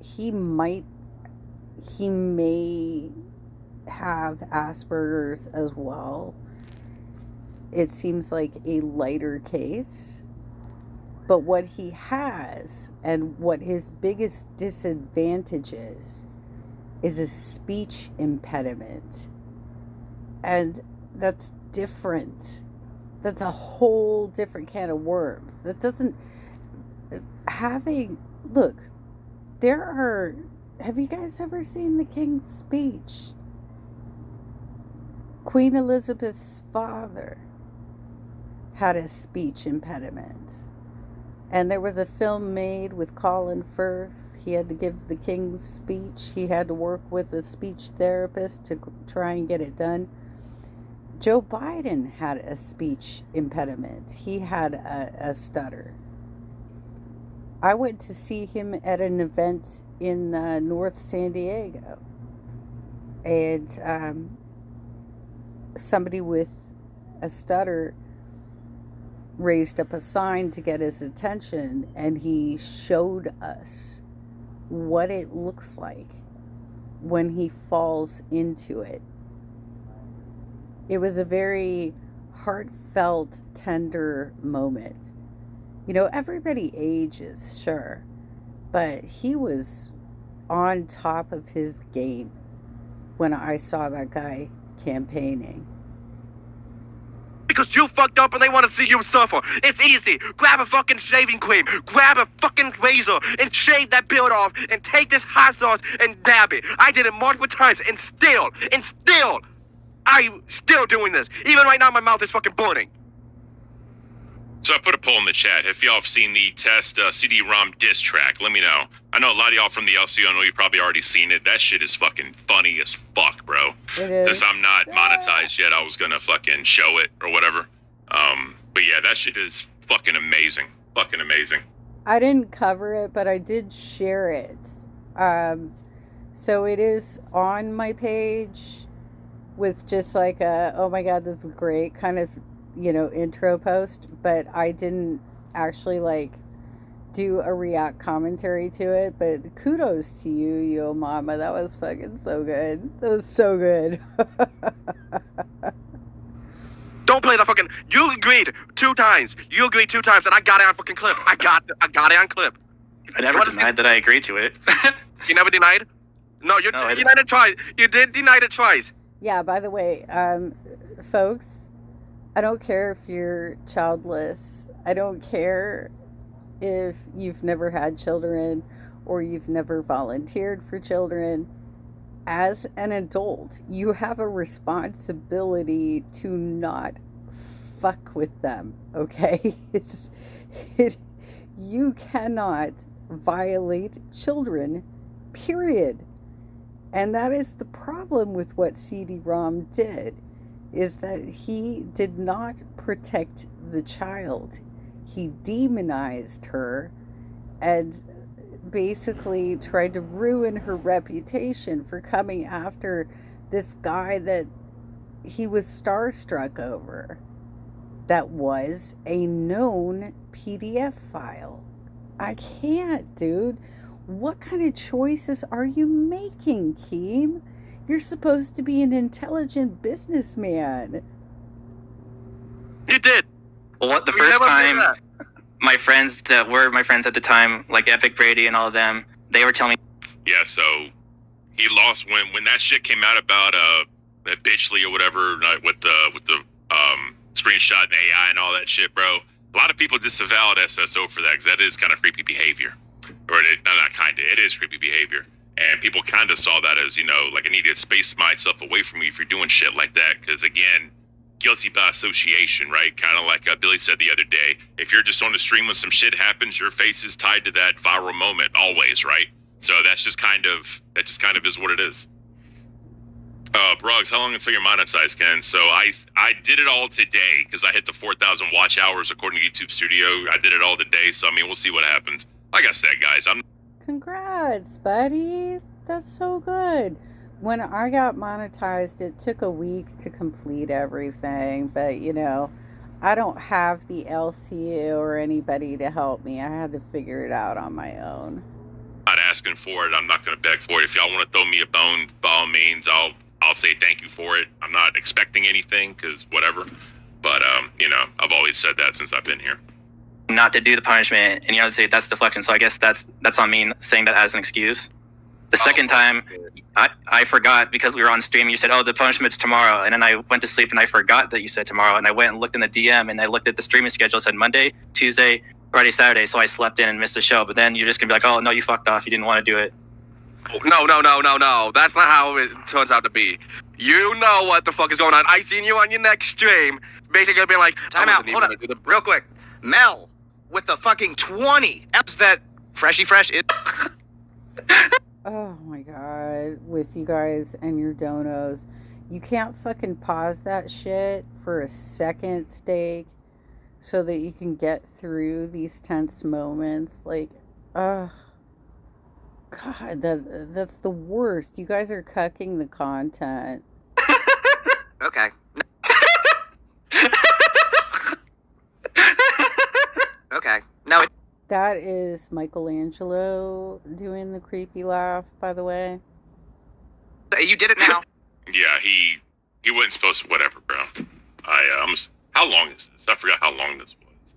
he may have Asperger's as well. It seems like a lighter case. But what he has and what his biggest disadvantage is a speech impediment. And that's different. That's a whole different can of worms. That doesn't look, have you guys ever seen the King's Speech? Queen Elizabeth's father had a speech impediment. And there was a film made with Colin Firth. He had to give the King's Speech. He had to work with a speech therapist to try and get it done. Joe Biden had a speech impediment. He had a stutter. I went to see him at an event in North San Diego. And somebody with a stutter raised up a sign to get his attention, and he showed us what it looks like when he falls into it. It was a very heartfelt, tender moment. You know, everybody ages, sure, but he was on top of his game when I saw that guy campaigning. Because you fucked up and they want to see you suffer. It's easy. Grab a fucking shaving cream, grab a fucking razor, and shave that beard off, and take this hot sauce and dab it. I did it multiple times, and still, I'm still doing this. Even right now, my mouth is fucking burning. So I put a poll in the chat. If y'all have seen the test CD-ROM diss track, let me know. I know a lot of y'all from the LCU, I know you've probably already seen it. That shit is fucking funny as fuck, bro. It is. Since I'm not monetized yet, I was gonna fucking show it or whatever. But yeah, that shit is fucking amazing. Fucking amazing. I didn't cover it, but I did share it. So it is on my page with just like a, oh my god, this is great kind of, you know, intro post, but I didn't actually like do a react commentary to it. But kudos to you, yo mama. That was fucking so good. That was so good. Don't play the fucking. You agreed 2 times. You agreed 2 times, and I got it on fucking clip. I got it on clip. I never denied that I agreed to it. You never denied? No, you denied it twice. You did deny it twice. Yeah, by the way, folks, I don't care if you're childless. I don't care if you've never had children or you've never volunteered for children. As an adult, you have a responsibility to not fuck with them, okay? You cannot violate children, period. And that is the problem with what CD-ROM did, is that he did not protect the child. He demonized her and basically tried to ruin her reputation for coming after this guy that he was starstruck over. That was a known PDF file. I can't, dude. What kind of choices are you making, Keem? You're supposed to be an intelligent businessman. You did. Well, the first time, my friends that were my friends at the time, like Epic Brady and all of them, they were telling me. Yeah, so he lost when that shit came out about that Bitchly or whatever with the screenshot and AI and all that shit, bro. A lot of people disavowed SSO for that because that is kind of creepy behavior. It is creepy behavior. And people kind of saw that as, you know, like I need to space myself away from you if you're doing shit like that. Because, again, guilty by association, right? Kind of like Billy said the other day. If you're just on the stream when some shit happens, your face is tied to that viral moment always, right? So that just kind of is what it is. Bruggs, how long until you're monetized, Ken? So I did it all today because I hit the 4,000 watch hours according to YouTube Studio. I did it all today. So, I mean, we'll see what happens. Like I said, guys, Congrats, buddy. That's so good. When I got monetized, it took a week to complete everything. But, you know, I don't have the LCU or anybody to help me. I had to figure it out on my own. I'm not asking for it. I'm not going to beg for it. If y'all want to throw me a bone, by all means, I'll say thank you for it. I'm not expecting anything because whatever. But, you know, I've always said that since I've been here. Not to do the punishment, and you know, to say that's deflection. So I guess that's on me saying that as an excuse. The second time, I forgot because we were on stream. You said, "Oh, the punishment's tomorrow," and then I went to sleep and I forgot that you said tomorrow. And I went and looked in the DM and I looked at the streaming schedule. It said Monday, Tuesday, Friday, Saturday. So I slept in and missed the show. But then you're just gonna be like, "Oh no, you fucked off. You didn't want to do it." No. That's not how it turns out to be. You know what the fuck is going on. I seen you on your next stream, basically being like, Time out. Hold up. Real quick. Mel, with the fucking 20 else that Freshy Fresh is. Oh my god, with you guys and your donos. You can't fucking pause that shit for a second, Steak, so that you can get through these tense moments. Like, God, that's the worst. You guys are cucking the content. Okay. Okay. Now That is Michelangelo doing the creepy laugh, by the way. you did it now. Yeah, he wasn't supposed to. Whatever, bro. How long is this? I forgot how long this was.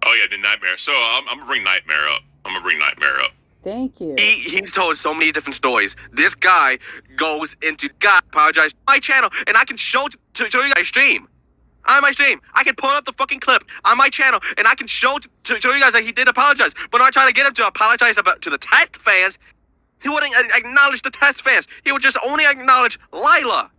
Oh yeah, the Nightmare. So I'm gonna bring Nightmare up. Thank you. He's told so many different stories. This guy goes into God apologize my channel, and I can show you guys stream. On my stream, I can pull up the fucking clip on my channel, and I can show you guys that he did apologize. But when I try to get him to apologize to the test fans, he wouldn't acknowledge the test fans. He would just only acknowledge Lila.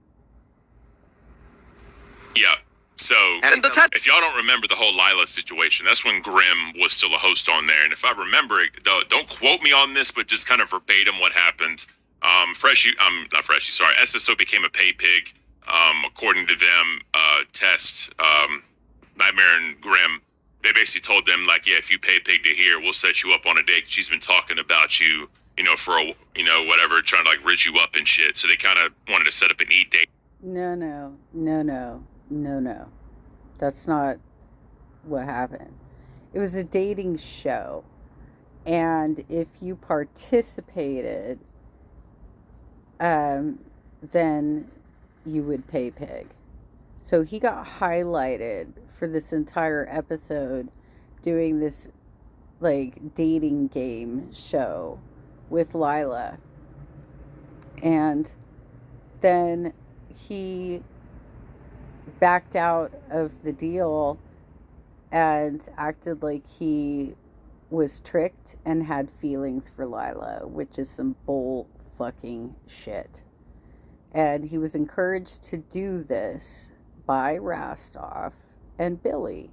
Yeah. So if y'all don't remember the whole Lila situation, that's when Grimm was still a host on there. And if I remember it, don't quote me on this, but just kind of verbatim what happened. SSO became a pay pig. According to them, Nightmare and Grimm, they basically told them, like, yeah, if you pay pig to here, we'll set you up on a date. She's been talking about you, for whatever, trying to like rid you up and shit. So they kind of wanted to set up an eat date. No. That's not what happened. It was a dating show. And if you participated, then you would pay pig. So he got highlighted for this entire episode doing this like dating game show with Lila. And then he backed out of the deal and acted like he was tricked and had feelings for Lila, which is some bull fucking shit. And he was encouraged to do this by Rastoff and Billy.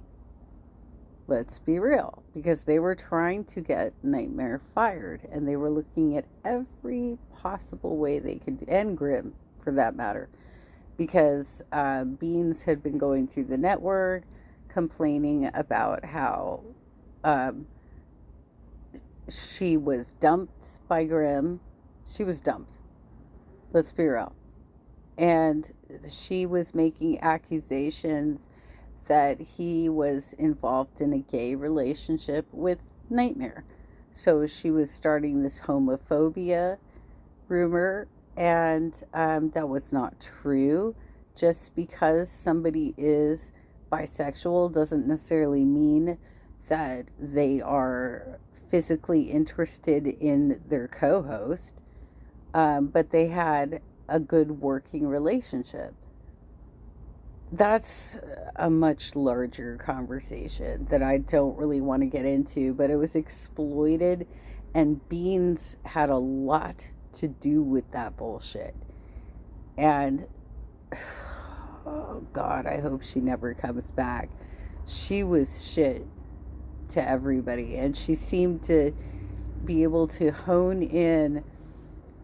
Let's be real, because they were trying to get Nightmare fired, and they were looking at every possible way they could, and Grimm for that matter, because Beans had been going through the network complaining about how she was dumped by Grimm. She was dumped. Let's be real. And she was making accusations that he was involved in a gay relationship with Nightmare. So she was starting this homophobia rumor, and that was not true. Just because somebody is bisexual doesn't necessarily mean that they are physically interested in their co-host, but they had a good working relationship. That's a much larger conversation that I don't really want to get into, but it was exploited, and Beans had a lot to do with that bullshit. And oh God, I hope she never comes back. She was shit to everybody, and she seemed to be able to hone in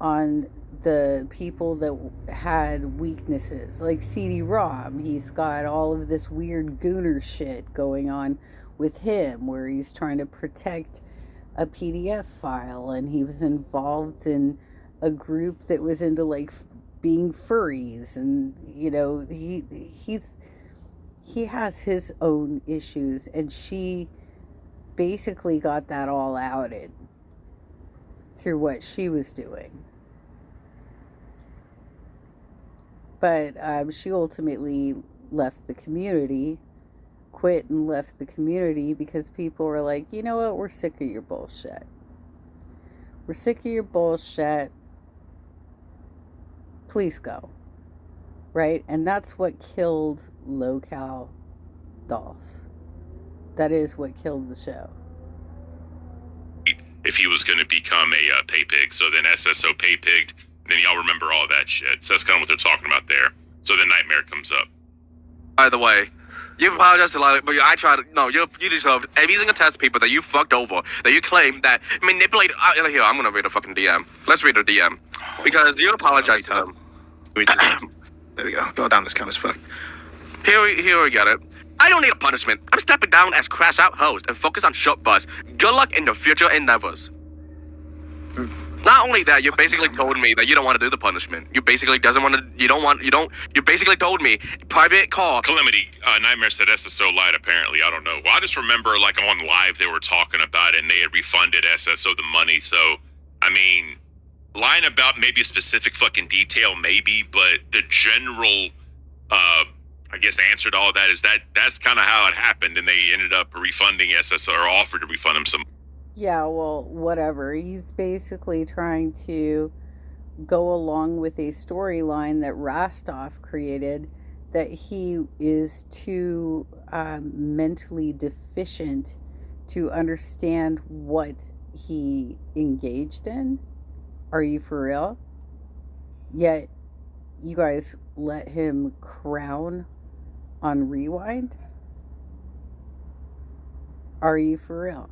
on the people that had weaknesses, like CD-ROM. He's got all of this weird gooner shit going on with him, where he's trying to protect a PDF file, and he was involved in a group that was into like being furries, and he has his own issues, and she basically got that all outed through what she was doing. But she ultimately left the community, quit and left the community, because people were like, you know what, we're sick of your bullshit. We're sick of your bullshit. Please go. Right? And that's what killed Local Dolls. That is what killed the show. If he was going to become a pay pig, so then SSO pay pigged, then y'all remember all that shit. So that's kind of what they're talking about there. So then Nightmare comes up. By the way, You apologize to Lila, but I tried to. No, you deserved every single test people that you fucked over, that you claimed that manipulated. Here, I'm gonna read a fucking DM. Let's read a DM. Because you apologize to them. There we go. Go down, this count is fucked. Here we get it. I don't need a punishment. I'm stepping down as crash out host and focus on short bus. Good luck in your future endeavors. Not only that, you basically told me that you don't want to do the punishment. You basically you basically told me private call. Calamity, Nightmare said SSO lied apparently. I don't know. Well, I just remember like on live they were talking about it and they had refunded SSO the money. So, I mean, lying about maybe a specific fucking detail, maybe, but the general, I guess, answer to all that is that's kind of how it happened, and they ended up refunding SSO or offered to refund him some. Yeah, well, whatever. He's basically trying to go along with a storyline that Rostov created, that he is too mentally deficient to understand what he engaged in. Are you for real? Yet, you guys let him crown on Rewind? Are you for real?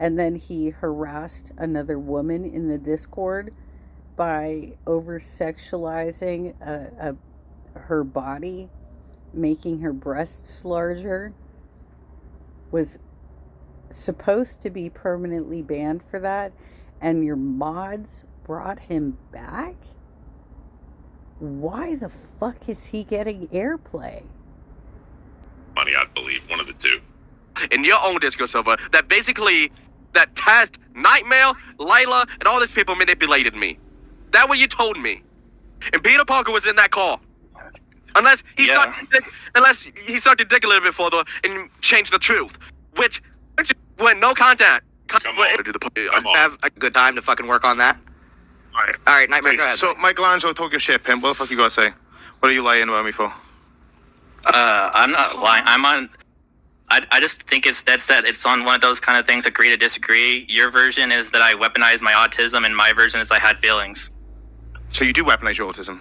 And then he harassed another woman in the Discord by over-sexualizing her body, making her breasts larger. Was supposed to be permanently banned for that, and your mods brought him back? Why the fuck is he getting airplay? Money, I believe, one of the two. In your own Discord server, that basically, that Test, Nightmare, Lila, and all these people manipulated me. That what you told me. And Peter Parker was in that call. Unless he sucked your dick a little bit further and changed the truth. Which when no contact. Come on. Have a good time to fucking work on that. All right, Nightmare, go ahead. So, Michelangelo, talk your shit, pimp. What the fuck you gotta say? What are you lying about me for? I'm not lying. I just think it's on one of those kind of things, agree to disagree. Your version is that I weaponized my autism, and my version is I had feelings. So you do weaponize your autism?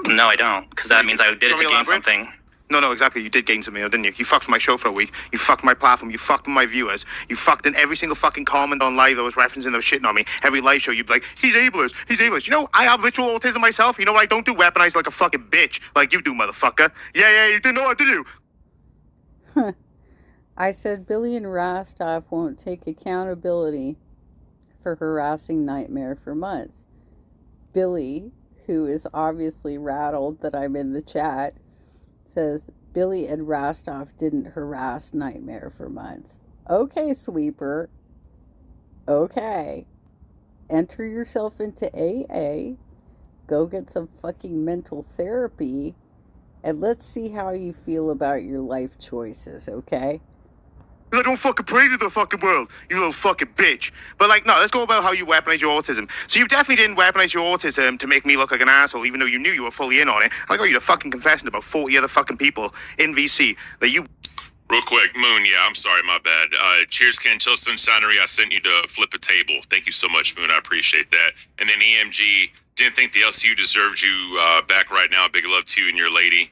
No, I don't, because that means I did it to gain something. No, exactly. You did gain something, didn't you? You fucked my show for a week. You fucked my platform. You fucked my viewers. You fucked in every single fucking comment on live that was referencing that was shitting on me. Every live show, you'd be like, he's ableist. You know, I have literal autism myself. You know what I don't do? Weaponize like a fucking bitch. Like you do, motherfucker. Yeah, you didn't know what to do. I said Billy and Rostov won't take accountability for harassing Nightmare for months. Billy, who is obviously rattled that I'm in the chat, says Billy and Rostov didn't harass Nightmare for months. Okay, Sweeper. Okay. Enter yourself into AA. Go get some fucking mental therapy. And let's see how you feel about your life choices, okay? I don't fucking pray to the fucking world, you little fucking bitch. But like, no, let's go about how you weaponize your autism. So you definitely didn't weaponize your autism to make me look like an asshole, even though you knew you were fully in on it. I got you to fucking confessing to about 40 other fucking people in VC that you... Real quick, Moon, yeah, I'm sorry, my bad. Cheers, Ken Tilson Sonery. I sent you to flip a table. Thank you so much, Moon. I appreciate that. And then EMG, didn't think the LCU deserved you back right now. Big love to you and your lady.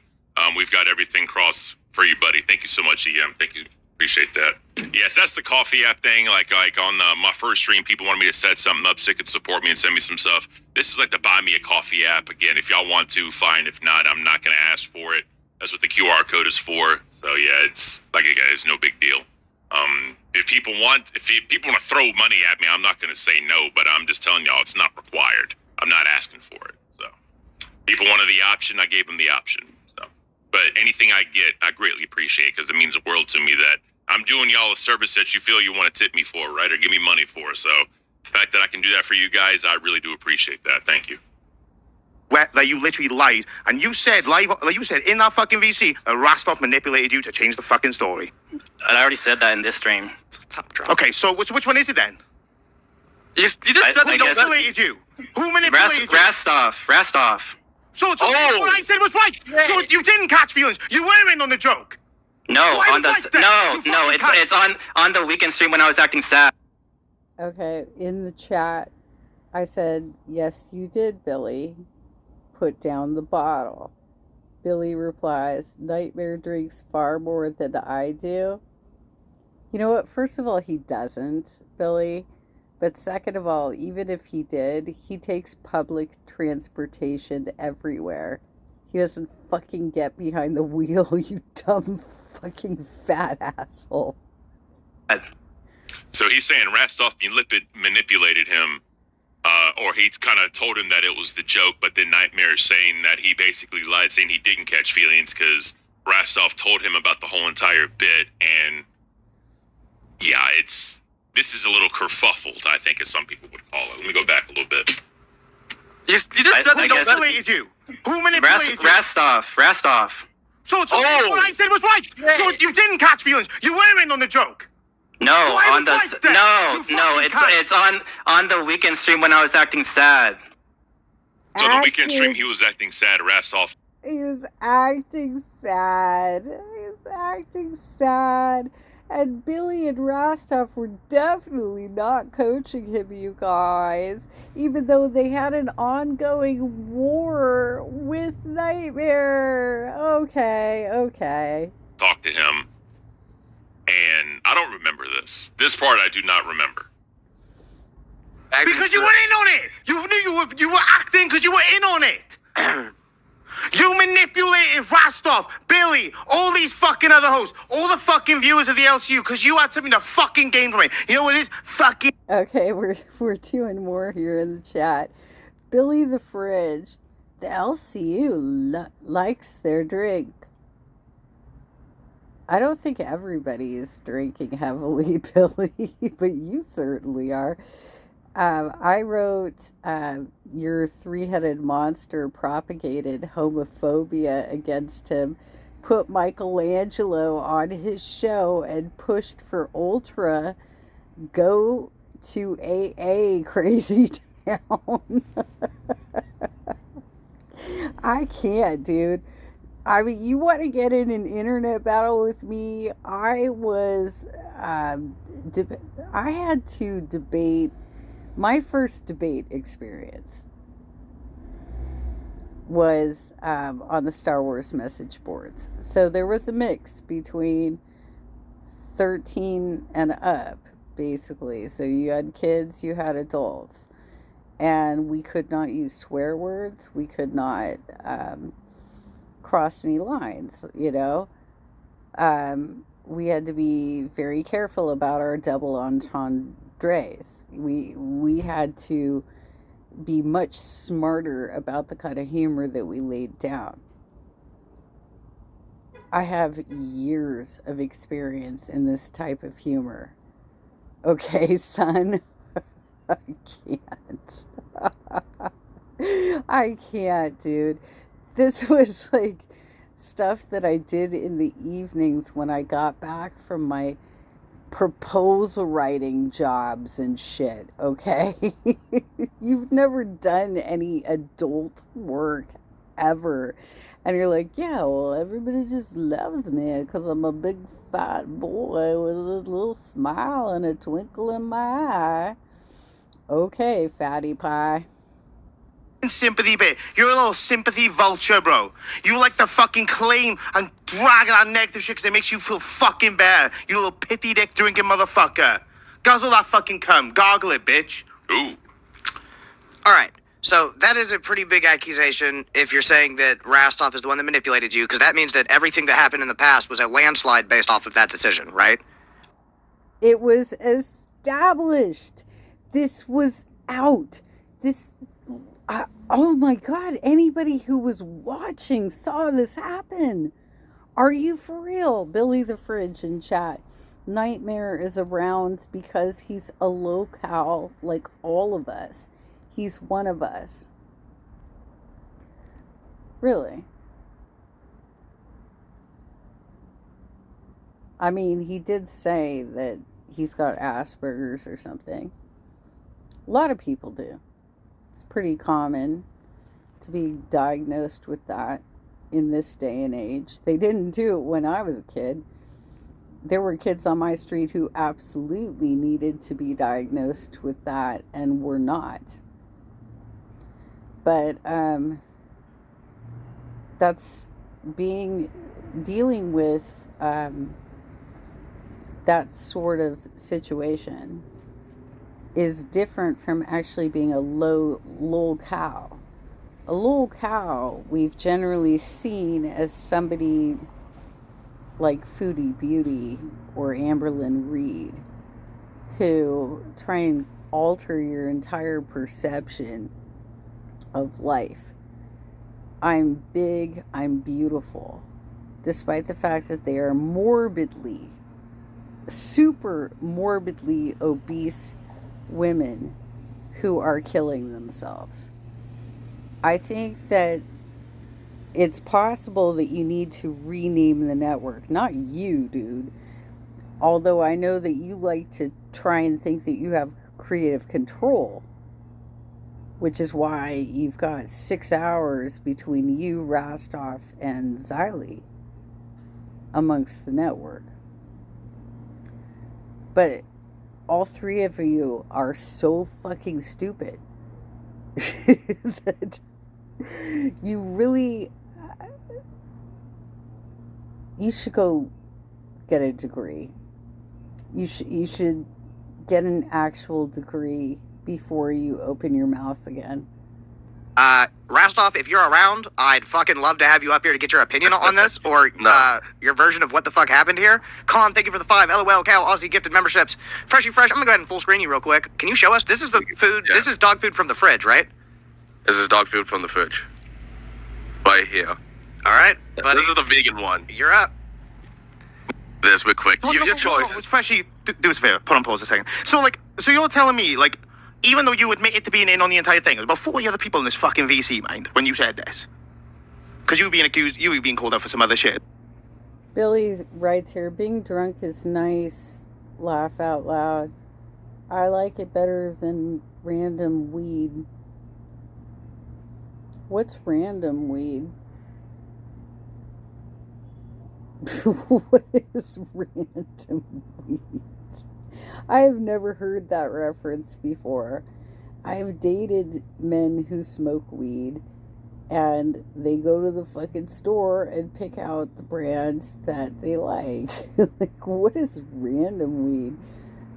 We've got everything crossed for you, buddy. Thank you so much, EM. Thank you. Appreciate that. Yes, that's the coffee app thing. Like on my first stream, people wanted me to set something up so they could support me and send me some stuff. This is like the buy me a coffee app. Again, if y'all want to, fine. If not, I'm not going to ask for it. That's what the QR code is for. So yeah, it's like, again, it's no big deal. If people want to throw money at me, I'm not going to say no, but I'm just telling y'all it's not required. I'm not asking for it. So people wanted the option, I gave them the option. So, but anything I get, I greatly appreciate, because it means the world to me that I'm doing y'all a service that you feel you want to tip me for, right? Or give me money for. So the fact that I can do that for you guys, I really do appreciate that. Thank you. That you literally lied, and you said in that fucking VC that Rostov manipulated you to change the fucking story. I already said that in this stream. It's a top drop. Okay, so which one is it then? You just said they Who manipulated you? Who manipulated you? Rostov. So what I said was right. Yeah. So you didn't catch feelings. You were in on the joke. No, so on it's on the weekend stream when I was acting sad. Okay, in the chat, I said, yes, you did, Billy. Put down the bottle. Billy replies, Nightmare drinks far more than I do. You know what? First of all, he doesn't, Billy. But second of all, even if he did, he takes public transportation everywhere. He doesn't fucking get behind the wheel, you dumb fucking fat asshole. So he's saying Rastov manipulated him, or he kind of told him that it was the joke, but then Nightmare is saying that he basically lied, saying he didn't catch feelings because Rastov told him about the whole entire bit, and yeah, this is a little kerfuffled, I think, as some people would call it. Let me go back a little bit. You just said they don't manipulated you. Who manipulated you? Rastov. So what I said was right. Yeah. So you didn't catch feelings. You were in on the joke. No, so on it's on the weekend stream when I was acting sad. So the weekend stream, he was acting sad. Rastov. He was acting sad. And Billy and Rastov were definitely not coaching him, you guys. Even though they had an ongoing war with Nightmare. Okay. Talk to him. And I don't remember this. This part I do not remember. Because you were in on it. You knew you were acting because you were in on it. You manipulated Rastov, Billy, all these fucking other hosts, all the fucking viewers of the LCU because you had something to fucking gain from it. You know what it is? Fucking. Okay, we're doing more here in the chat. Billy the Fridge, the LCU likes their drink. I don't think everybody is drinking heavily, Billy, but you certainly are. I wrote, your three-headed monster propagated homophobia against him, put Michelangelo on his show, and pushed for Ultra, go to AA Crazy Town. I can't, dude. I mean, you want to get in an internet battle with me? I had to debate. My first debate experience was on the Star Wars message boards. So there was a mix between 13 and up, basically. So you had kids, you had adults. And we could not use swear words. We could not cross any lines, you know. We had to be very careful about our double entendres. We had to be much smarter about the kind of humor that we laid down. I have years of experience in this type of humor. Okay, son? I can't. I can't, dude. This was like stuff that I did in the evenings when I got back from my proposal writing jobs and shit, okay? You've never done any adult work ever. And you're like, yeah, well, everybody just loves me because I'm a big fat boy with a little smile and a twinkle in my eye. Okay, fatty pie. Sympathy bit. You're a little sympathy vulture, bro. You like to fucking claim and drag that negative shit because it makes you feel fucking bad. You little pity dick drinking motherfucker. Guzzle that fucking cum. Gargle it, bitch. Ooh. All right. So that is a pretty big accusation if you're saying that Rastov is the one that manipulated you, because that means that everything that happened in the past was a landslide based off of that decision, right? It was established. This was out. Oh my God, anybody who was watching saw this happen. Are you for real? Billy the Fridge in chat. Nightmare is around because he's a locale like all of us. He's one of us. Really? I mean, he did say that he's got Asperger's or something. A lot of people do. It's pretty common to be diagnosed with that in this day and age. They didn't do it when I was a kid. There were kids on my street who absolutely needed to be diagnosed with that and were not. But that's dealing with that sort of situation is different from actually being a lol cow. A lol cow we've generally seen as somebody like Foodie Beauty or Amberlynn Reed, who try and alter your entire perception of life. I'm big, I'm beautiful, despite the fact that they are super morbidly obese women who are killing themselves. I think that it's possible that you need to rename the network. Not you, dude. Although I know that you like to try and think that you have creative control, which is why you've got 6 hours between you, Rastov, and Xylee amongst the network. But all three of you are so fucking stupid that you really... You should go get a degree. You should get an actual degree before you open your mouth again. Rastov, if you're around, I'd fucking love to have you up here to get your opinion on this, or your version of what the fuck happened here. Colin, thank you for the 5 LOL Cow Aussie gifted memberships. Freshy Fresh, I'm gonna go ahead and full screen you real quick. Can you show us? This is the food. Yeah. This is dog food from the fridge, right? This is dog food from the fridge. Right here. All right, buddy. This is the vegan one. You're up. This, we're quick. Your choice. Freshy, do us a favor. Put on pause a second. So you're telling me, even though you admitted to being in on the entire thing, there's about 40 other people in this fucking VC, mind, when you said this. Because you were being called out for some other shit. Billy writes here, being drunk is nice, laugh out loud. I like it better than random weed. What's random weed? What is random weed? I have never heard that reference before. I've dated men who smoke weed, and they go to the fucking store and pick out the brands that they like. Like, what is random weed?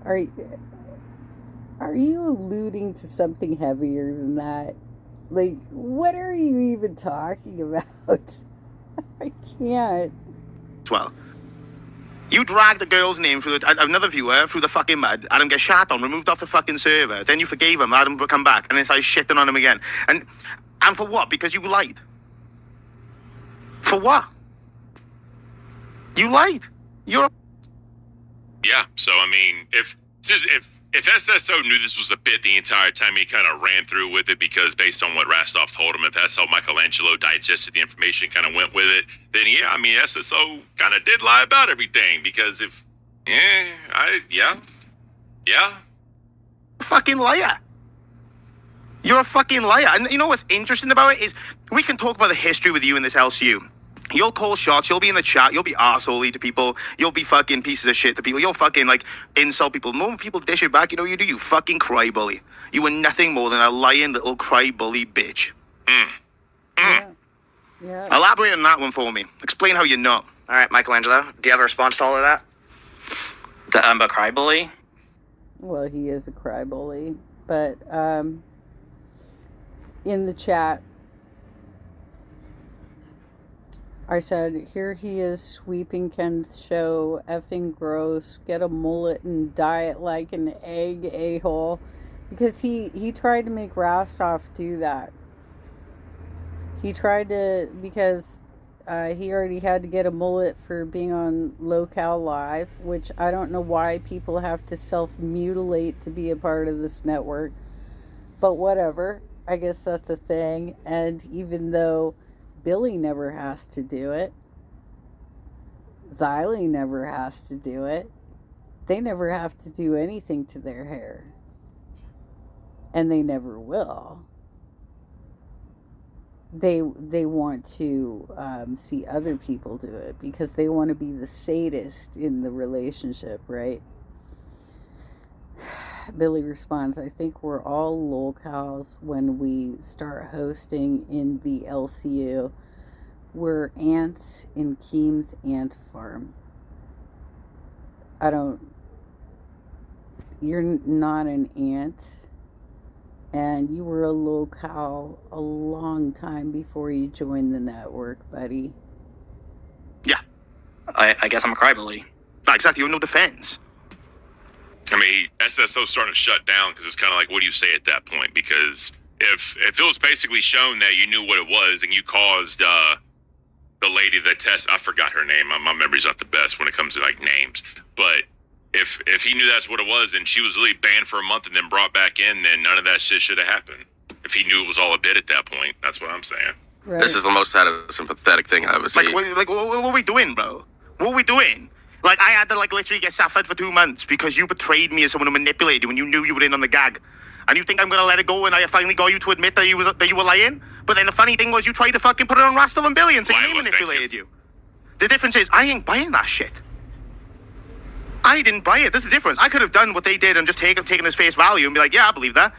Are you alluding to something heavier than that? Like, what are you even talking about? I can't. Well, you dragged a girl's name through another viewer through the fucking mud, had him get shat on, removed off the fucking server, then you forgave him, had him come back, and then started shitting on him again. And for what? Because you lied. For what? You lied. Yeah, so I mean, if SSO knew this was a bit the entire time, he kind of ran through with it, because based on what Rastov told him, if that's how Michelangelo digested the information, kind of went with it, then yeah, I mean, SSO kind of did lie about everything, because Fucking liar. You're a fucking liar. And you know what's interesting about it is, we can talk about the history with you in this LCU. You'll call shots, you'll be in the chat, you'll be arsehole to people, you'll be fucking pieces of shit to people, you'll fucking, insult people. The moment people dish it back, you know what you do? You fucking cry bully. You were nothing more than a lying little cry bully bitch. Yeah. Elaborate on that one for me. Explain how you're not. All right, Michelangelo, do you have a response to all of that? That I'm a cry bully? Well, he is a cry bully. But, in the chat, I said, here he is sweeping Ken's show, effing gross, get a mullet and diet like an egg, a-hole. Because he tried to make Rastov do that. He tried to, because he already had to get a mullet for being on Locale Live, which I don't know why people have to self-mutilate to be a part of this network. But whatever, I guess that's a thing. And even though Billy never has to do it, Xylee never has to do it, they never have to do anything to their hair. And they never will. They want to see other people do it because they want to be the sadist in the relationship, right? Billy responds, I think we're all lolcows when we start hosting in the LCU. were ants in Keem's ant farm. You're not an ant, and you were a locale a long time before you joined the network, buddy. Yeah. I guess I'm a crybaby. Exactly, you have no defense. I mean, SSO's starting to shut down because it's kind of like, what do you say at that point? Because if it was basically shown that you knew what it was and you caused the lady that test, I forgot her name. My memory's not the best when it comes to like names. But if he knew that's what it was and she was really banned for a month and then brought back in, then none of that shit should have happened. If he knew it was all a bit at that point, that's what I'm saying. Right. This is the most sympathetic thing I've ever seen. Like, what are we doing, bro? What are we doing? Like, I had to, like, literally get suffered for 2 months because you betrayed me as someone who manipulated you when you knew you were in on the gag. And you think I'm going to let it go and I finally got you to admit that you were lying? But then the funny thing was you tried to fucking put it on Rastov and Billy and say they manipulated you. The difference is I ain't buying that shit. I didn't buy it. This is the difference. I could have done what they did and just taken it as face value and be like, yeah, I believe that.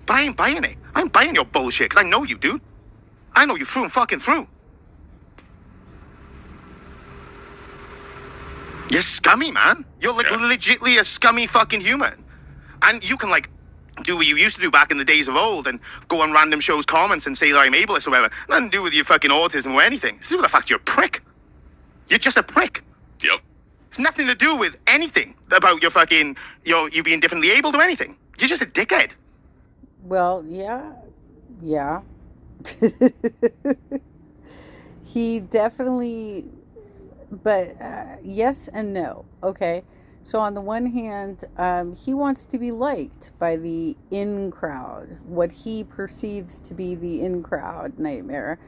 But I ain't buying it. I ain't buying your bullshit because I know you, dude. I know you through and fucking through. You're scummy, man. You're like legitimately a scummy fucking human. And you can like do what you used to do back in the days of old and go on random shows comments and say that I'm ableist or whatever. Nothing to do with your fucking autism or anything. It's to do with the fact you're a prick. You're just a prick. Yep. It's nothing to do with anything about your fucking, you being differently able to anything. You're just a dickhead. Well, yeah. He definitely, but yes and no. Okay. So on the one hand, he wants to be liked by the in crowd, what he perceives to be the in crowd nightmare.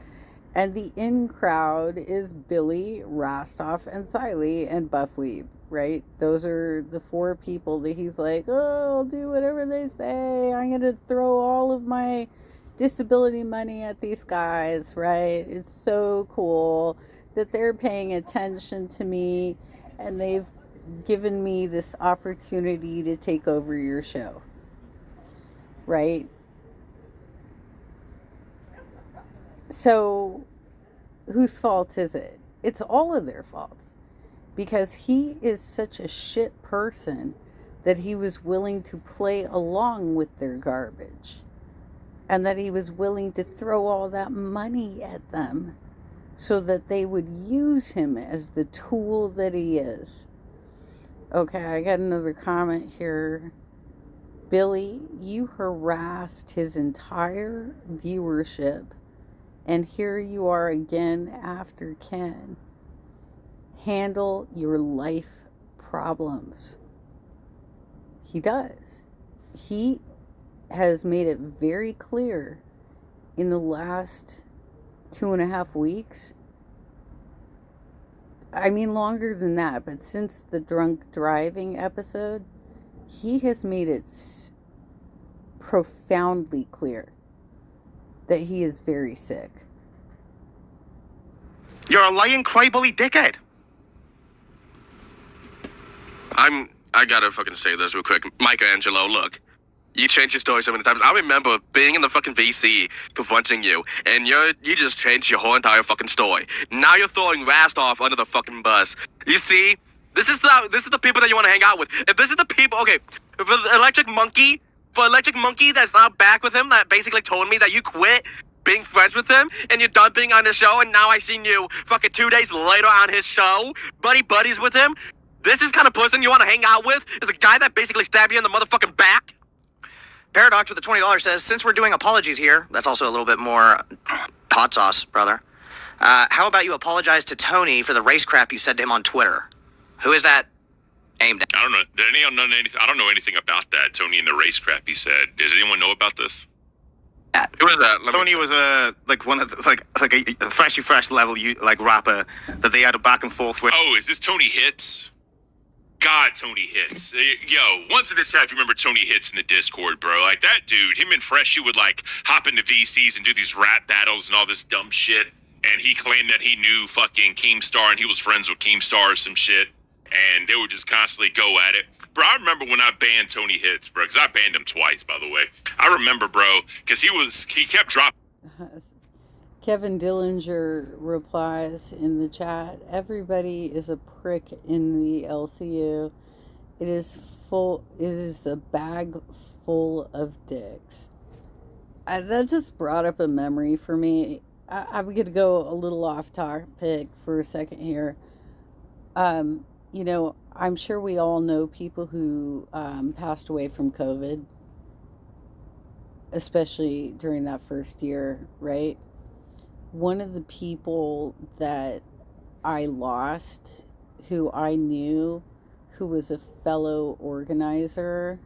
And the in crowd is Billy, Rastov, and Siley, and Buff Weeb, right? Those are the four people that he's like, oh, I'll do whatever they say. I'm going to throw all of my disability money at these guys, right? It's so cool that they're paying attention to me and they've given me this opportunity to take over your show, right? So whose fault is it? It's all of their faults, because he is such a shit person that he was willing to play along with their garbage, and that he was willing to throw all that money at them so that they would use him as the tool that he is. Okay, I got another comment here. Billy, you harassed his entire viewership, and here you are again after Ken. Handle your life problems. He does. He has made it very clear in the last 2.5 weeks. I mean, longer than that, but since the drunk driving episode, he has made it profoundly clear that he is very sick. You're a lying crybaby dickhead. I gotta fucking say this real quick. Michelangelo, look. You changed your story so many times. I remember being in the fucking VC confronting you, and you just changed your whole entire fucking story. Now you're throwing Rastov under the fucking bus. You see? This is the people that you want to hang out with. If this is the people, okay, for the Electric Monkey that's not back with him, that basically told me that you quit being friends with him, and you're done being on the show, and now I seen you fucking 2 days later on his show, buddies with him. This is the kind of person you want to hang out with? Is a guy that basically stabbed you in the motherfucking back? Paradox with the $20 says, since we're doing apologies here, that's also a little bit more hot sauce, brother. How about you apologize to Tony for the race crap you said to him on Twitter? Who is that aimed at? I don't know. Did anyone know anything? I don't know anything about that. Tony and the race crap he said. Does anyone know about this? Who was that? Tony was one of the, like a fresh level rapper that they had a back and forth with. Oh, is this Tony Hits? God, Tony Hits. Yo, once in the chat, if you remember Tony Hits in the Discord, bro, like that dude, him and Freshie would like hop into VCs and do these rap battles and all this dumb shit. And he claimed that he knew fucking Keemstar and he was friends with Keemstar or some shit. And they would just constantly go at it. Bro, I remember when I banned Tony Hits, bro, because I banned him twice, by the way. I remember, bro, because he kept dropping. Kevin Dillinger replies in the chat, everybody is a prick in the LCU. It is a bag full of dicks. That just brought up a memory for me. I'm going to go a little off topic for a second here. You know, I'm sure we all know people who passed away from COVID, especially during that first year, right? One of the people that I lost, who I knew, who was a fellow organizer,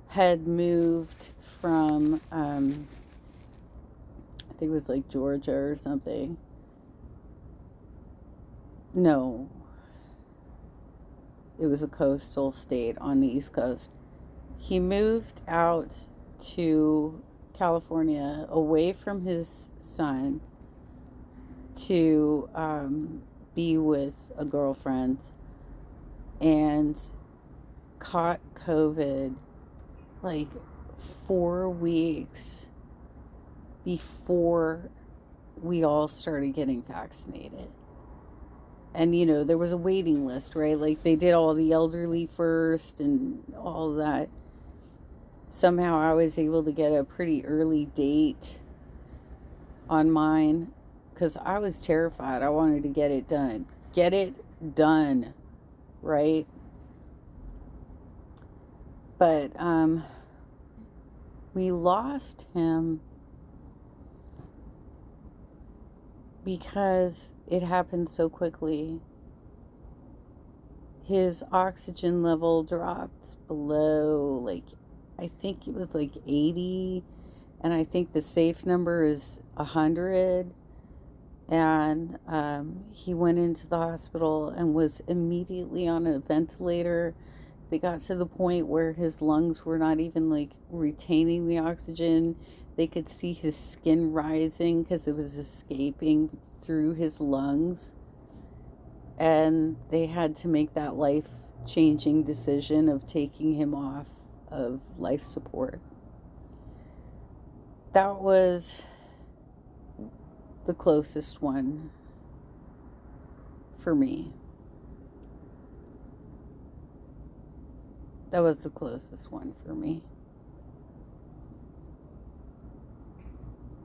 had moved from, I think it was like Georgia or something. No, it was a coastal state on the East Coast. He moved out to California away from his son to be with a girlfriend and caught COVID like 4 weeks before we all started getting vaccinated. And, you know, there was a waiting list, right? Like, they did all the elderly first and all that. Somehow I was able to get a pretty early date on mine because I was terrified. I wanted to get it done. Get it done, right? But we lost him because it happened so quickly. His oxygen level dropped below, like, I think it was like 80, and I think the safe number is 100. And he went into the hospital and was immediately on a ventilator. They got to the point where his lungs were not even like retaining the oxygen. They could see his skin rising because it was escaping through his lungs. And they had to make that life-changing decision of taking him off of life support. That was the closest one for me. That was the closest one for me.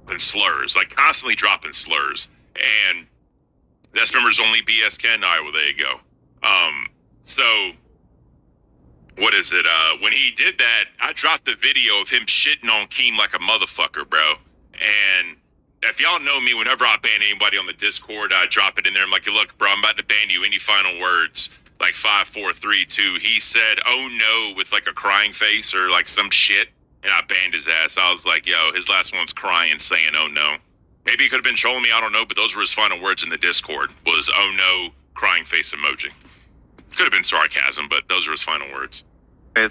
And slurs, like constantly dropping slurs. And that's members only BS Ken Iowa. There you go. So what is it? When he did that, I dropped the video of him shitting on Keem like a motherfucker, bro. And if y'all know me, whenever I ban anybody on the Discord, I drop it in there. I'm like, look, bro, I'm about to ban you. Any final words? Like 5, 4, 3, 2. He said, "Oh no," with like a crying face or like some shit, and I banned his ass. I was like, yo, his last one's crying, saying, "Oh no." Maybe he could have been trolling me. I don't know, but those were his final words in the Discord. Was "Oh no," crying face emoji. Could have been sarcasm, but those were his final words.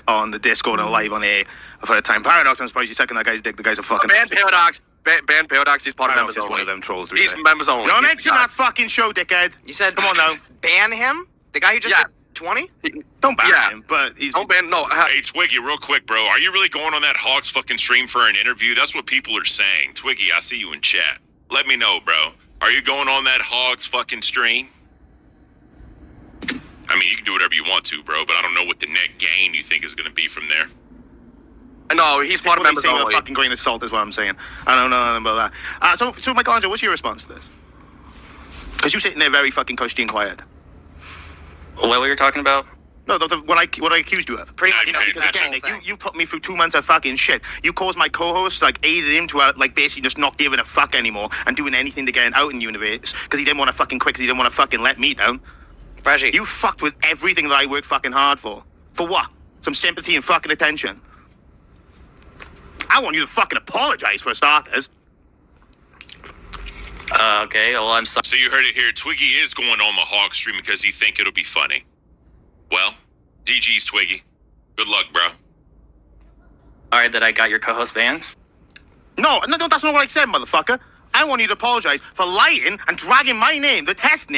On the Discord and live on air for a time. Paradox, I'm surprised you're sucking that guy's dick. The guy's a fucking... Ban Paradox. Ban Paradox. He's part of Paradox members is only. one of them trolls. He's members only. Don't mention that fucking show, dickhead. You said, come on now. Ban him? The guy who just did 20? Don't ban him, but he's... Don't ban, no. Hey, Twiggy, real quick, bro. Are you really going on that Hogs fucking stream for an interview? That's what people are saying. Twiggy, I see you in chat. Let me know, bro. Are you going on that Hogs fucking stream? I mean, you can do whatever you want to, bro, but I don't know what the net gain you think is going to be from there. No, he's part of members only. A fucking grain of salt is what I'm saying. I don't know nothing about that. So Michelangelo, what's your response to this? Because you're sitting there very fucking cushy and quiet. What were you talking about? No, what I accused you of. Pretty, Because again, you put me through 2 months of fucking shit. You caused my co-host, like, aided him to, like, basically just not giving a fuck anymore and doing anything to get him out in the universe because he didn't want to fucking quit, because he didn't want to fucking let me down. Freshy. You fucked with everything that I worked fucking hard for. For what? Some sympathy and fucking attention. I want you to fucking apologize for starters. Okay, well, I'm sorry. So you heard it here. Twiggy is going on the Hog stream because he think it'll be funny. Well, DG's Twiggy. Good luck, bro. Sorry that I got your co-host banned. No, that's not what I said, motherfucker. I want you to apologize for lying and dragging my name, the test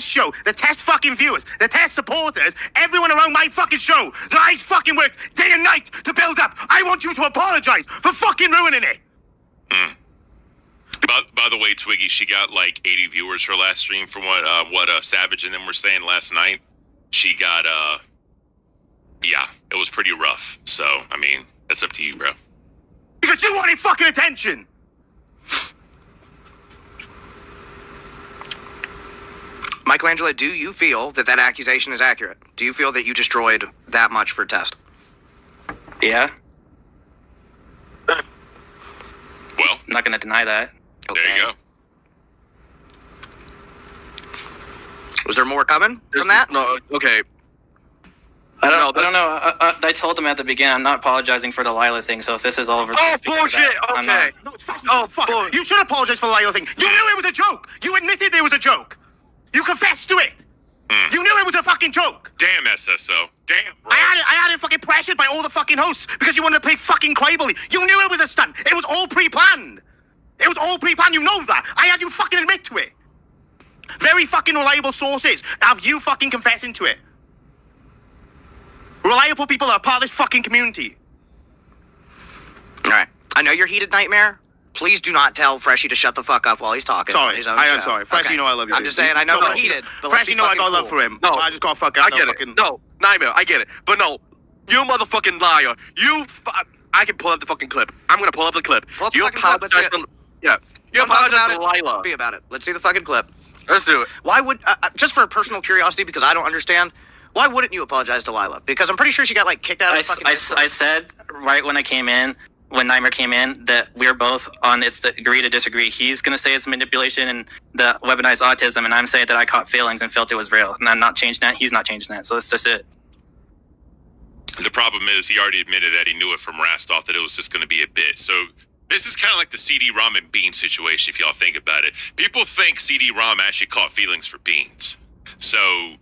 show, the test fucking viewers, the test supporters, everyone around my fucking show that I fucking worked day and night to build up. I want you to apologize for fucking ruining it. By the way, Twiggy, she got like 80 viewers her last stream from what Savage and them were saying last night. She got yeah, it was pretty rough. So I mean, that's up to you, bro. Because you wanted fucking attention. Michelangelo, do you feel that accusation is accurate? Do you feel that you destroyed that much for test? Yeah. Well, I'm not going to deny that. Okay. there you go. Was there more coming from that? No, okay. I don't know. I told them at the beginning I'm not apologizing for the Lila thing, so if this is all over... Oh, bullshit! I'm not. Okay. No, fuck. You should apologize for the Lila thing. You knew it was a joke. You admitted it was a joke. You confessed to it. You knew it was a fucking joke. Damn SSO. Damn, bro. I had it fucking pressured by all the fucking hosts because you wanted to play fucking crybaby. You knew it was a stunt. It was all pre-planned. It was all pre-planned. You know that. I had you fucking admit to it. Very fucking reliable sources have you fucking confessing to it. Reliable people that are part of this fucking community. All right. I know you're heated, Nightmare. Please do not tell Freshie to shut the fuck up while he's talking. Sorry, on his own I am show. sorry. Freshie, Okay. you know I love you. I'm just saying, I know we're heated. But let's Freshie, be know I fucking got love cool. for him. No, I just got fucking. I get it. No, Nightmare, I get it. But no, you motherfucking liar. I can pull up the fucking clip. I'm gonna pull up the clip. Pull up the You fucking clip, let's apologize see it. to... Yeah. You I'm talking apologize about to it. Lila. Be about it. Let's see the fucking clip. Let's do it. Why would, just for personal curiosity, because I don't understand, why wouldn't you apologize to Lila? Because I'm pretty sure she got, like, kicked out of the fucking I said right when I came in, when Nightmare came in, that we're both on it's the agree to disagree. He's going to say it's manipulation and the weaponized autism, and I'm saying that I caught feelings and felt it was real. And I'm not changing that. He's not changing that. So that's just it. The problem is he already admitted that he knew it from Rastoff that it was just going to be a bit. So this is kind of like the CD-ROM and Bean situation, if y'all think about it. People think CD-ROM actually caught feelings for Beans. So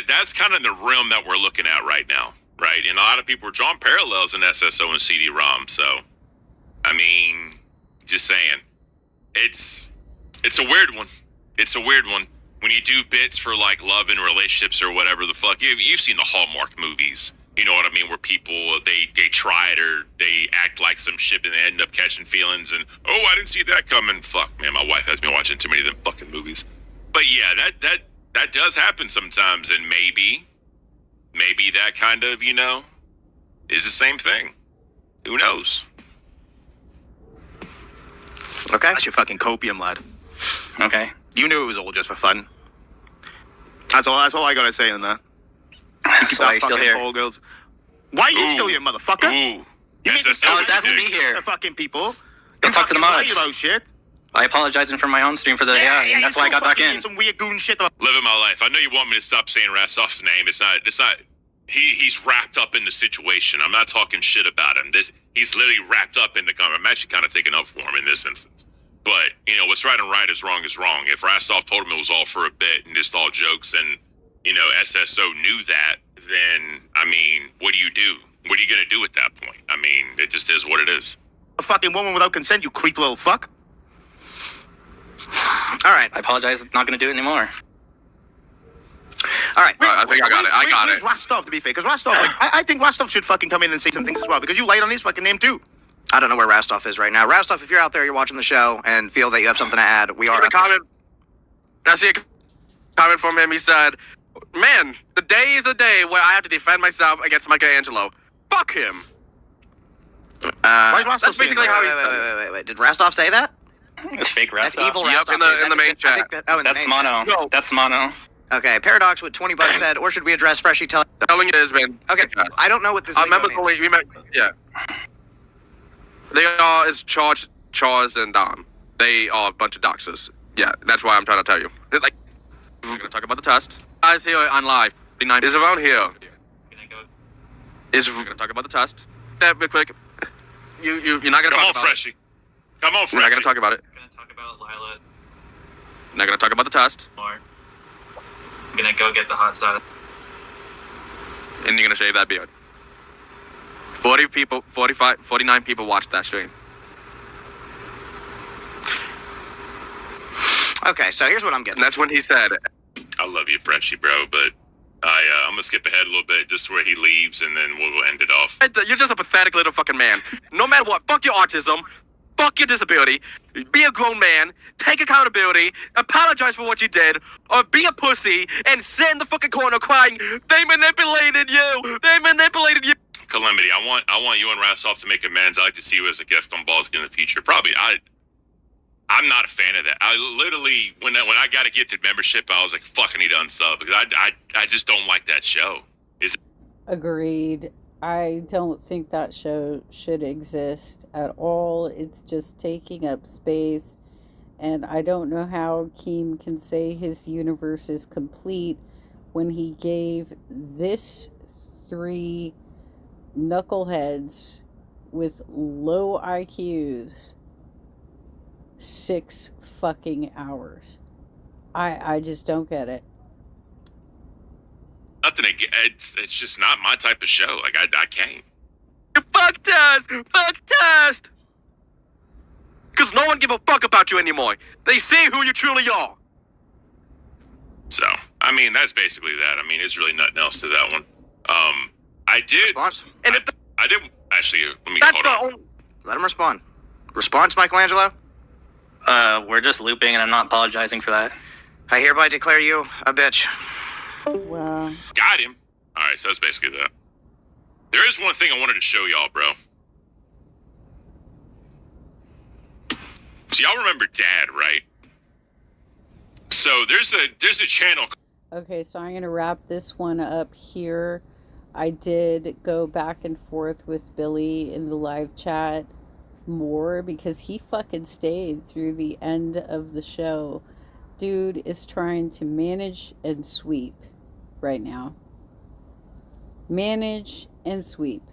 that's kind of the realm that we're looking at right now, right? And a lot of people are drawing parallels in SSO and CD-ROM. So, I mean, just saying, it's a weird one. It's a weird one. When you do bits for like love and relationships or whatever the fuck, you've seen the Hallmark movies. You know what I mean? Where people, they try it or they act like some shit and they end up catching feelings and, oh, I didn't see that coming. Fuck, man, my wife has me watching too many of them fucking movies. But yeah, that does happen sometimes, and maybe that kind of, you know, is the same thing. Who knows? Okay. That's your fucking copium, lad. Okay. You knew it was all just for fun. That's all I gotta say on that. So why are you still here? Poor girls. Why are you Ooh. still here, motherfucker? Ooh. You SSO I was asked to be dick. here. The fucking people. Don't talk to the mods. About shit. I apologized for my own stream for the and that's why I got back in. Some weird goon shit. Living my life. I know you want me to stop saying Rastoff's name. It's not. He's wrapped up in the situation. I'm not talking shit about him. He's literally wrapped up in the comment. I'm actually kind of taking up for him in this instance. But, you know, what's right and right is wrong is wrong. If Rastoff told him it was all for a bit and just all jokes and, you know, SSO knew that, then, I mean, what do you do? What are you going to do at that point? I mean, it just is what it is. A fucking woman without consent, you creep little fuck. All right. I apologize. I'm not going to do it anymore. All right. I think I got it. I got it. Where's Rostov, to be fair? Because Rostov, like, I think Rostov should fucking come in and say some things as well. Because you lied on his fucking name, too. I don't know where Rastoff is right now. Rastoff, if you're out there, you're watching the show and feel that you have something to add, we are. A comment. I see a comment from him. He said, "Man, the day is the day where I have to defend myself against Michelangelo. Fuck him." Why is Rostov That's basically saying that? how he. Wait. Did Rastoff say that? It's fake That's Rastoff. evil Yep, Rastoff. in the main I think chat. in the That's main mono. chat. No. That's mono. Okay, Paradox with $20 said, or should we address Freshie telling? Telling you this, man. Okay, I don't know what this. I lingo remember means. only we met. Yeah. They are is Charles and Don. They are a bunch of doxers. Yeah, that's why I'm trying to tell you. Like, we're gonna talk about the test. Guys here on live. Is around here. We're gonna talk about the test. That real quick. You're not gonna Come on, talk about Freshie. Come on, it. We're not Freshie. gonna talk about it. Gonna talk about Lila Not gonna talk about the test. more. I'm gonna go get the hot sauce. And you're gonna shave that beard. 40 people, 45, 49 people watched that stream. Okay, so here's what I'm And getting. that's when he said, I love you, Freshie, bro, but I'm going to skip ahead a little bit just where he leaves, and then we'll end it off. "You're just a pathetic little fucking man. No matter what, fuck your autism. fuck your disability, be a grown man, take accountability, apologize for what you did, or be a pussy and sit in the fucking corner crying, they manipulated you, they manipulated you. Calamity, I want you and Rastoff to make amends. I'd like to see you as a guest on Balls in the future. Probably, I'm not a fan of that. I literally, when I got a gifted membership, I was like, fuck, I need to unsub, because I just don't like that show. Agreed. I don't think that show should exist at all. It's just taking up space, and I don't know how Keem can say his universe is complete when he gave this 3 knuckleheads with low IQs 6 fucking hours. I just don't get it. Nothing. It's just not my type of show. Like I can't. You fucked us. Because no one give a fuck about you anymore. They see who you truly are. So, I mean, that's basically that. I mean, there's really nothing else to that one. I did. Response? I did actually. Let me That's hold on. Let him respond. Response, Michelangelo? We're just looping, and I'm not apologizing for that. I hereby declare you a bitch. Wow. Got him. All right, so that's basically that. There is one thing I wanted to show y'all, bro. So y'all remember Dad, right? So there's a channel. Okay, so I'm going to wrap this one up here. I did go back and forth with Billy in the live chat more because he fucking stayed through the end of the show. Dude is trying to manage and sweep right now. Manage and sweep.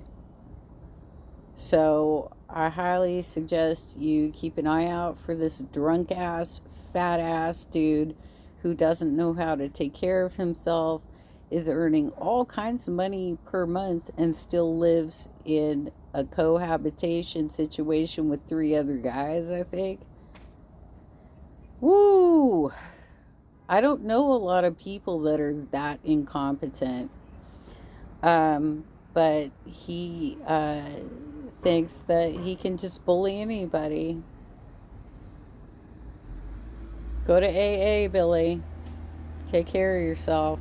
So I highly suggest you keep an eye out for this drunk ass, fat ass dude who doesn't know how to take care of himself, is earning all kinds of money per month, and still lives in a cohabitation situation with 3 other guys, I think. Woo! I don't know a lot of people that are that incompetent. But he thinks that he can just bully anybody. Go to AA, Billy. Take care of yourself.